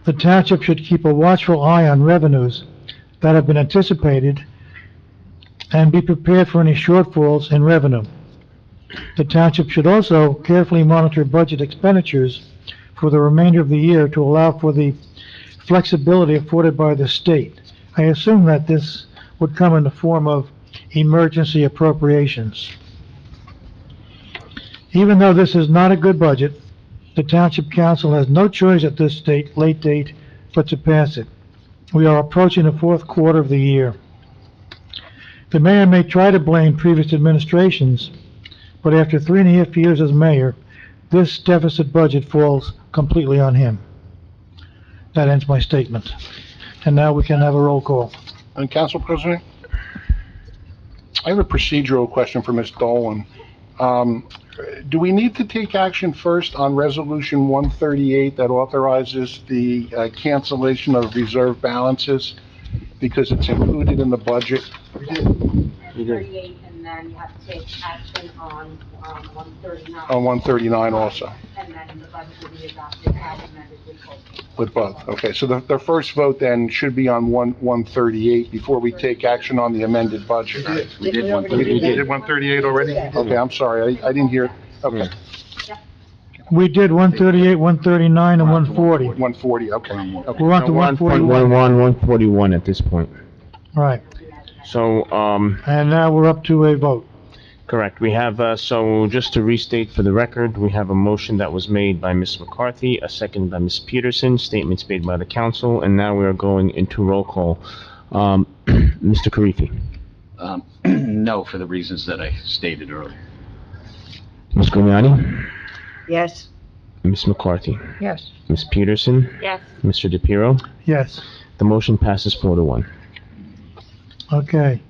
The Township should keep a watchful eye on revenues that have been anticipated and be prepared for any shortfalls in revenue. The Township should also carefully monitor budget expenditures for the remainder of the year to allow for the flexibility afforded by the state. I assume that this would come in the form of emergency appropriations. Even though this is not a good budget, the Township Council has no choice at this late date but to pass it. We are approaching the fourth quarter of the year. The mayor may try to blame previous administrations, but after 3.5 years as mayor, this deficit budget falls completely on him. That ends my statement. And now we can have a roll call. And Council President, I have a procedural question for Ms. Dolan. Do we need to take action first on Resolution 138 that authorizes the cancellation of reserve balances because it's included in the budget? You did. 38, and then you have to take action on 139. On 139 also? And then the budget will be adopted as amended with both. With both, okay. So the first vote then should be on 138 before we take action on the amended budget. We did one. We did 138 already? Okay, I'm sorry, I didn't hear. Okay, We did 138, 139, and 140. 140, okay. We're on to 141. 141 at this point. All right, So, and now we're up to a vote. correct. We have, so just to restate for the record, we have a motion that was made by Ms. McCarthy, a second by Ms. Peterson, statements made by the council, and now we are going into roll call. Mr. Karifi. No, for the reasons that I stated earlier. Ms. Grignani? Yes. Ms. McCarthy? Yes. Ms. Peterson? Yes. Mr. DePiero? Yes, The motion passes 4-1. okay.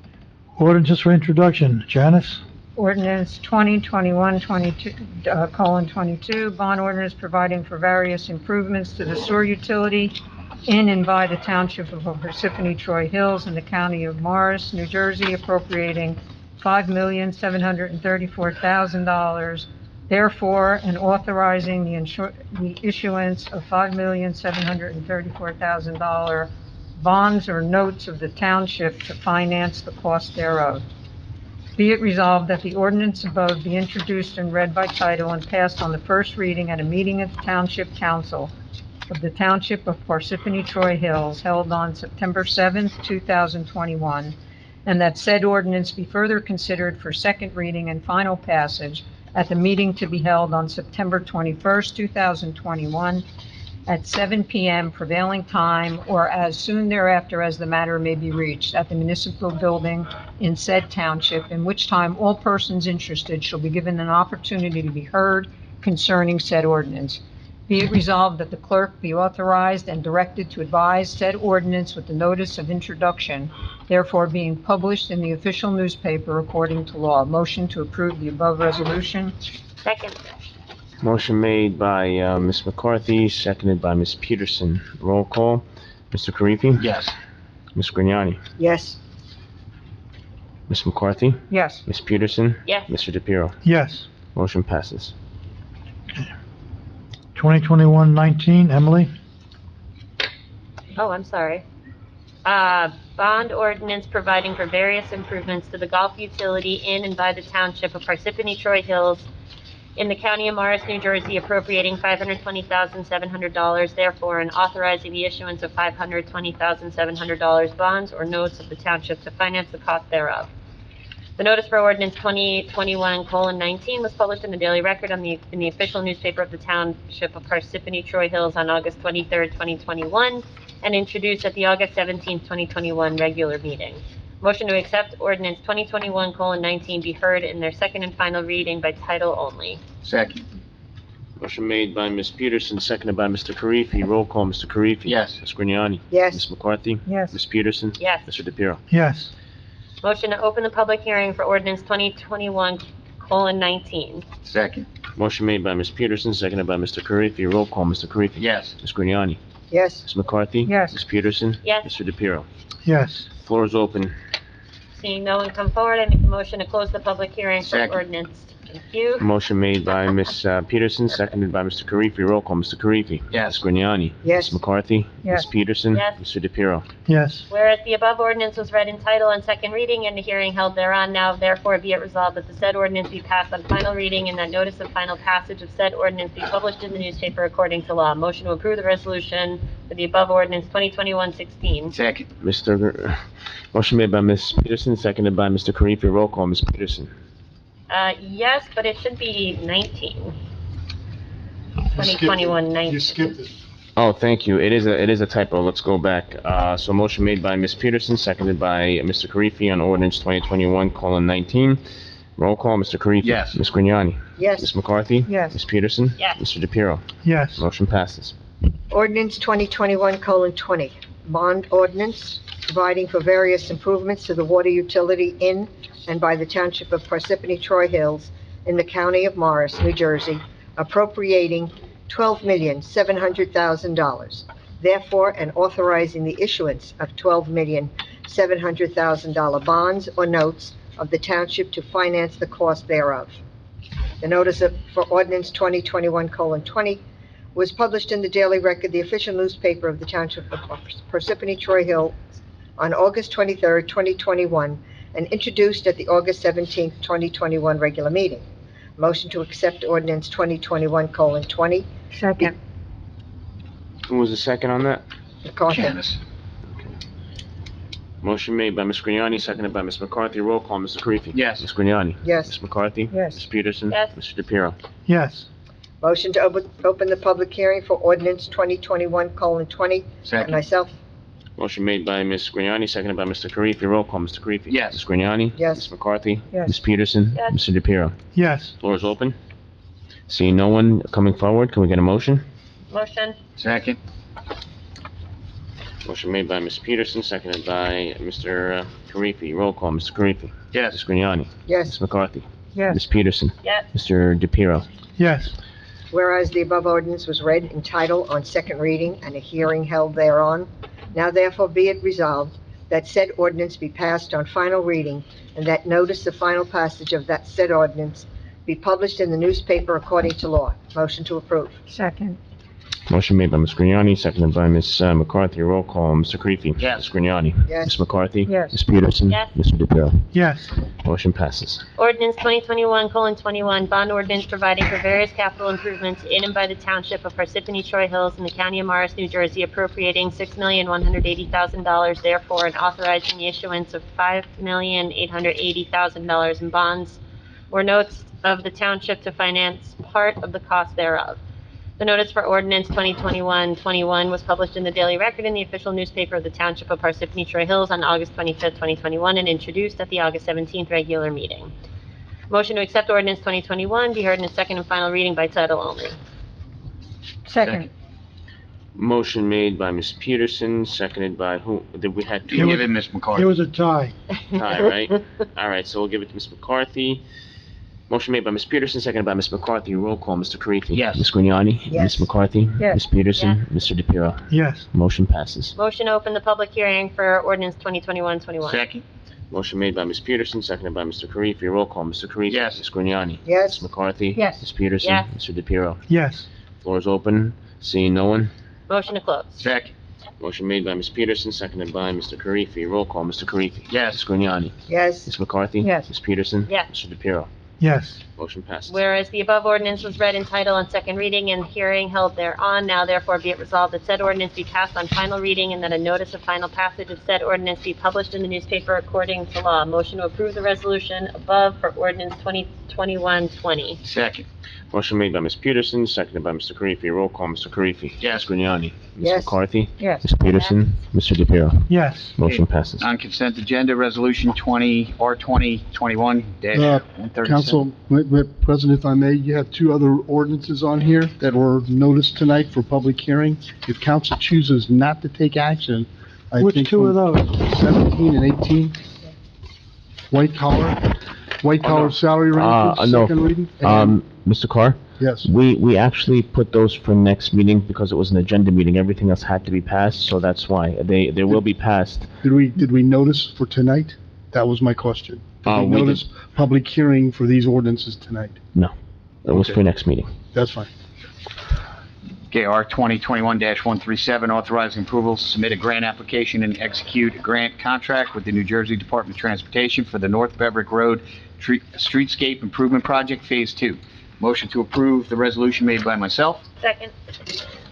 Ordinances for introduction. Janice? Ordinance 2021-22, bond ordinance providing for various improvements to the sewer utility in and by the Township of Parsippany-Troy Hills in the County of Morris, New Jersey, appropriating $5,734,000, therefore, and authorizing the issuance of $5,734,000 bonds or notes of the township to finance the cost thereof. Be it resolved that the ordinance above be introduced and read by title and passed on the first reading at a meeting of the Township Council of the Township of Parsippany-Troy Hills held on September 7th, 2021, and that said ordinance be further considered for second reading and final passage at the meeting to be held on September 21st, 2021, at 7 p.m. prevailing time or as soon thereafter as the matter may be reached at the municipal building in said township, in which time all persons interested shall be given an opportunity to be heard concerning said ordinance. Be it resolved that the clerk be authorized and directed to advise said ordinance with the notice of introduction, therefore being published in the official newspaper according to law. Motion to approve the above resolution. Second. Motion made by Ms. McCarthy, seconded by Ms. Peterson. Roll call. Mr. Karifi? Yes. Ms. Grignani? Yes. Ms. McCarthy? Yes. Ms. Peterson? Yes. Mr. DePiero? Yes. Motion passes. 2021-19, Emily? Oh, I'm sorry. Bond ordinance providing for various improvements to the golf utility in and by the Township of Parsippany-Troy Hills in the County of Morris, New Jersey, appropriating $520,700, therefore, and authorizing the issuance of $520,700 bonds or notes of the Township to finance the cost thereof. The notice for ordinance 2021:19 was published in the Daily Record in the official newspaper of the Township of Parsippany-Troy Hills on August 23rd, 2021, and introduced at the August 17th, 2021 regular meeting. Motion to accept ordinance 2021:19 be heard in their second and final reading by title only. Second. Motion made by Ms. Peterson, seconded by Mr. Karifi. Roll call, Mr. Karifi. Yes. Ms. Grignani? Yes. Ms. McCarthy? Yes. Ms. Peterson? Yes. Mr. DePiero? Yes. Motion to open the public hearing for ordinance 2021:19. Second. Motion made by Ms. Peterson, seconded by Mr. Karifi. Roll call, Mr. Karifi. Yes. Ms. Grignani? Yes. Ms. McCarthy? Yes. Ms. Peterson? Yes. Mr. DePiero? Yes. Floor is open. Seeing no one come forward, I make a motion to close the public hearing for Second. ordinance. Thank you. Motion made by Ms. Peterson, seconded by Mr. Karifi. Roll call, Mr. Karifi. Yes. Ms. Grignani? Yes. Ms. McCarthy? Yes. Ms. Peterson? Yes. Mr. DePiero? Yes. Whereas the above ordinance was read in title on second reading and the hearing held thereon, now therefore be it resolved that the said ordinance be passed on final reading and that notice of final passage of said ordinance be published in the newspaper according to law. Motion to approve the resolution for the above ordinance 2021-16. Second. Motion made by Ms. Peterson, seconded by Mr. Karifi. Roll call, Ms. Peterson. Yes, but it should be 19. 2021-19. You skipped it. Oh, thank you. It is a typo. Let's go back. So motion made by Ms. Peterson, seconded by Mr. Karifi on ordinance 2021:19. Roll call, Mr. Karifi. Yes. Ms. Grignani? Yes. Ms. McCarthy? Yes. Ms. Peterson? Yes. Mr. DePiero? Yes. Motion passes. Ordinance 2021:20, bond ordinance providing for various improvements to the water utility in and by the Township of Parsippany-Troy Hills in the County of Morris, New Jersey, appropriating $12,700,000. Therefore, and authorizing the issuance of $12,700,000 bonds or notes of the Township to finance the cost thereof. The notice for ordinance 2021:20 was published in the Daily Record, the official newspaper of the Township of Parsippany-Troy Hills on August 23rd, 2021, and introduced at the August 17th, 2021 regular meeting. Motion to accept ordinance 2021:20. Second. Who was the second on that? McCarthy. Janice. Motion made by Ms. Grignani, seconded by Ms. McCarthy. Roll call, Mr. Karifi. Yes. Ms. Grignani? Yes. Ms. McCarthy? Yes. Ms. Peterson? Yes. Mr. DePiero? Yes. Motion to open the public hearing for ordinance 2021:20. And Second. myself. Motion made by Ms. Grignani, seconded by Mr. Karifi. Roll call, Mr. Karifi. Yes. Ms. Grignani? Yes. Ms. McCarthy? Yes. Ms. Peterson? Yes. Mr. DePiero? Yes. Floor is open. Seeing no one coming forward, can we get a motion? Motion. Second. Motion made by Ms. Peterson, seconded by Mr. Karifi. Roll call, Mr. Karifi. Yes. Ms. Grignani? Yes. Ms. McCarthy? Yes. Ms. Peterson? Yes. Mr. DePiero? Yes. Whereas the above ordinance was read in title on second reading and a hearing held thereon, now therefore be it resolved that said ordinance be passed on final reading and that notice of final passage of that said ordinance be published in the newspaper according to law. Motion to approve. Second. Motion made by Ms. Grignani, seconded by Ms. McCarthy. Roll call, Mr. Karifi. Yes. Ms. Grignani. Yes. Ms. McCarthy. Yes. Ms. Peterson. Yes. Mr. DePiero. Yes. Motion passes. Ordinance 2021:21, bond ordinance providing for various capital improvements in and by the Township of Parsippany-Troy Hills in the County of Morris, New Jersey, appropriating $6,180,000, therefore, and authorizing the issuance of $5,880,000 in bonds or notes of the Township to finance part of the cost thereof. The notice for ordinance 2021-21 was published in the Daily Record in the official newspaper of the Township of Parsippany-Troy Hills on August 25th, 2021, and introduced at the August 17th regular meeting. Motion to accept ordinance 2021 be heard in its second and final reading by title only. Second. Motion made by Ms. Peterson, seconded by who? Did we have You two? give it Ms. McCarthy. It was a tie. Tie, right? All right, so we'll give it to Ms. McCarthy. Motion made by Ms. Peterson, seconded by Ms. McCarthy. Roll call, Mr. Karifi. Yes. Ms. Grignani. Yes. Ms. McCarthy. Yes. Ms. Peterson. Mr. DePiero. Yes. Motion passes. Motion to open the public hearing for ordinance 2021-21. Second. Motion made by Ms. Peterson, seconded by Mr. Karifi. Roll call, Mr. Karifi. Yes. Ms. Grignani. Yes. Ms. McCarthy. Yes. Ms. Peterson. Yes. Mr. DePiero. Yes. Floor is open. Seeing no one. Motion to close. Second. Motion made by Ms. Peterson, seconded by Mr. Karifi. Roll call, Mr. Karifi. Yes. Ms. Grignani. Yes. Ms. McCarthy. Yes. Ms. Peterson. Yes. Mr. DePiero. Yes. Motion passes. Whereas the above ordinance was read in title on second reading and hearing held thereon, now therefore be it resolved that said ordinance be passed on final reading and that a notice of final passage of said ordinance be published in the newspaper according to law. Motion to approve the resolution above for ordinance 2021-20. Second. Motion made by Ms. Peterson, seconded by Mr. Karifi. Roll call, Mr. Karifi. Yes. Ms. Grignani. Ms. Yes. McCarthy. Yes. Ms. Peterson. Mr. DePiero. Yes. Motion passes. On consent agenda, resolution R 2021-137. Council, President, if I may, you have two other ordinances on here that were noticed tonight for public hearing. If council chooses not to take action, I Which think two of those? 17 and 18, white collar salary ranges, no. second reading. Mr. Carr? Yes. We actually put those for next meeting because it was an agenda meeting. Everything else had to be passed, so that's why. They will be passed. Did we notice for tonight? That was my question. Did we We notice public hearing for these ordinances tonight? No. It was Okay. for next meeting. That's fine. Okay, R 2021-137, authorizing approval to submit a grant application and execute a grant contract with the New Jersey Department of Transportation for the North Beverick Road Streetscape Improvement Project Phase 2. Motion to approve the resolution made by myself. Second.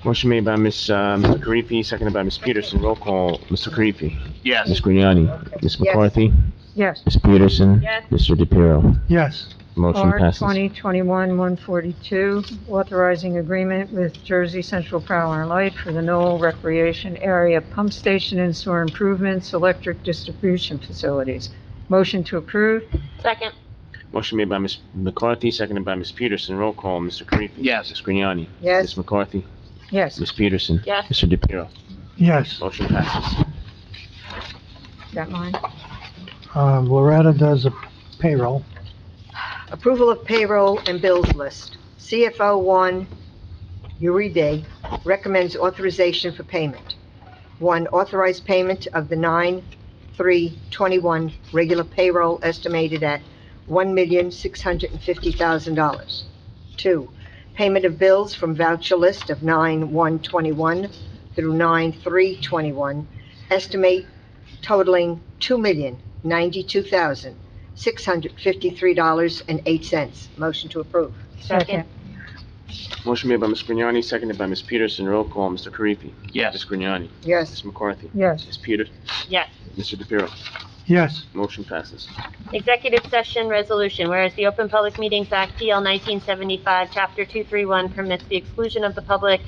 Motion made by Mr. Karifi, seconded by Ms. Peterson. Roll call, Mr. Karifi. Yes. Ms. Grignani. Ms. McCarthy. Yes. Ms. Peterson. Yes. Mr. DePiero. Yes. Motion R passes. 2021-142, authorizing agreement with Jersey Central Power and Light for the Knoll Recreation Area Pump Station and Sewer Improvements, Electric Distribution Facilities. Motion to approve? Second. Motion made by Ms. McCarthy, seconded by Ms. Peterson. Roll call, Mr. Karifi. Yes. Ms. Grignani. Yes. Ms. McCarthy. Yes. Ms. Peterson. Yes. Mr. DePiero. Yes. Motion passes. Got mine? Loretta does a payroll. Approval of payroll and bills list. CFO 1, Uribe, recommends authorization for payment. 1, authorized payment of the 9/3/21 regular payroll estimated at $1,650,000. 2, payment of bills from voucher list of 9/1/21 through 9/3/21, estimate totaling $2,092,653.08. Motion to approve. Second. Motion made by Ms. Grignani, seconded by Ms. Peterson. Roll call, Mr. Karifi. Yes. Ms. Grignani. Yes. Ms. McCarthy. Yes. Ms. Peterson. Yes. Mr. DePiero. Yes. Motion passes. Executive session resolution, whereas the Open Public Meetings Act, PL 1975, Chapter 231 permits the exclusion of the public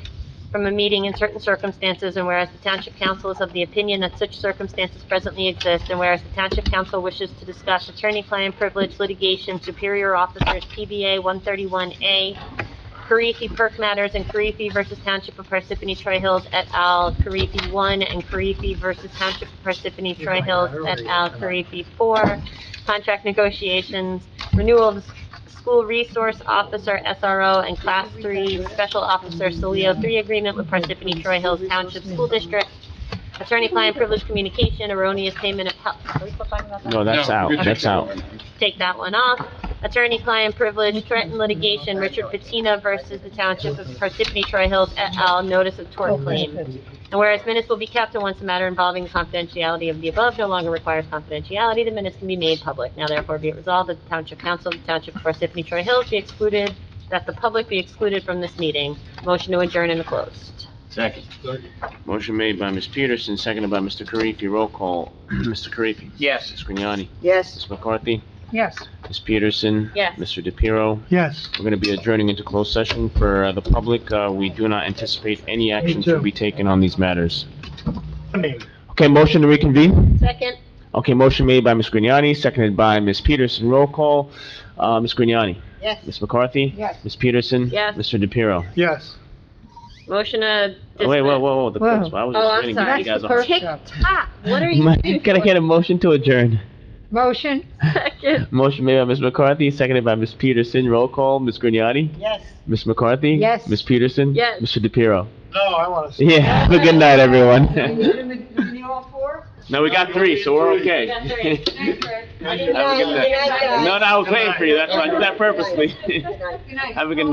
from a meeting in certain circumstances, and whereas the Township Council is of the opinion that such circumstances presently exist, and whereas the Township Council wishes to discuss attorney-client privilege litigation, superior officers, PBA 131A, Karifi Perk Matters, and Karifi versus Township of Parsippany-Troy Hills et al., Karifi 1, and Karifi versus Township of Parsippany-Troy Hills et al., Karifi 4, contract negotiations, renewal of School Resource Officer SRO and Class 3 Special Officer Solio 3 agreement with Parsippany-Troy Hills Township School District, attorney-client privilege communication, erroneous payment of health. Are we still talking about that? No, that's out. That's out. Take that one off. attorney-client privilege, threatened litigation, Richard Bettina versus the Township of Parsippany-Troy Hills et al., notice of tort claim. And whereas minutes will be kept, and once the matter involving the confidentiality of the above no longer requires confidentiality, the minutes can be made public. Now therefore be it resolved that the Township Council of the Township of Parsippany-Troy Hills be excluded, that the public be excluded from this meeting. Motion to adjourn and closed. Second. Motion made by Ms. Peterson, seconded by Mr. Karifi. Roll call. Mr. Karifi. Yes. Ms. Grignani. Yes. Ms. McCarthy. Yes. Ms. Peterson. Yes. Mr. DePiero. Yes. We're going to be adjourning into closed session for the public. We do not anticipate any action to be taken on these matters. Okay, motion to reconvene? Second. Okay, motion made by Ms. Grignani, seconded by Ms. Peterson. Roll call. Ms. Grignani. Yes. Ms. McCarthy. Yes. Ms. Peterson. Yes. Mr. DePiero. Yes. Motion to dismiss. Wait, whoa, the Whoa. clerk's, I was Oh, just I'm waiting sorry. to get you guys That's the on. clerk. Tick-tock, what are you doing? Can I get a motion to adjourn? Motion? Second. Motion made by Ms. McCarthy, seconded by Ms. Peterson. Roll call. Ms. Grignani. Yes. Ms. McCarthy. Yes. Ms. Peterson. Yes. Mr. DePiero. No, I want to. Yeah, have a good night, everyone. You all four? No, we got three, so we're okay. Got three. Thanks, Rick. Have a good night. No, I was waiting for you, that's why I did that purposely. Good night. Have a good night.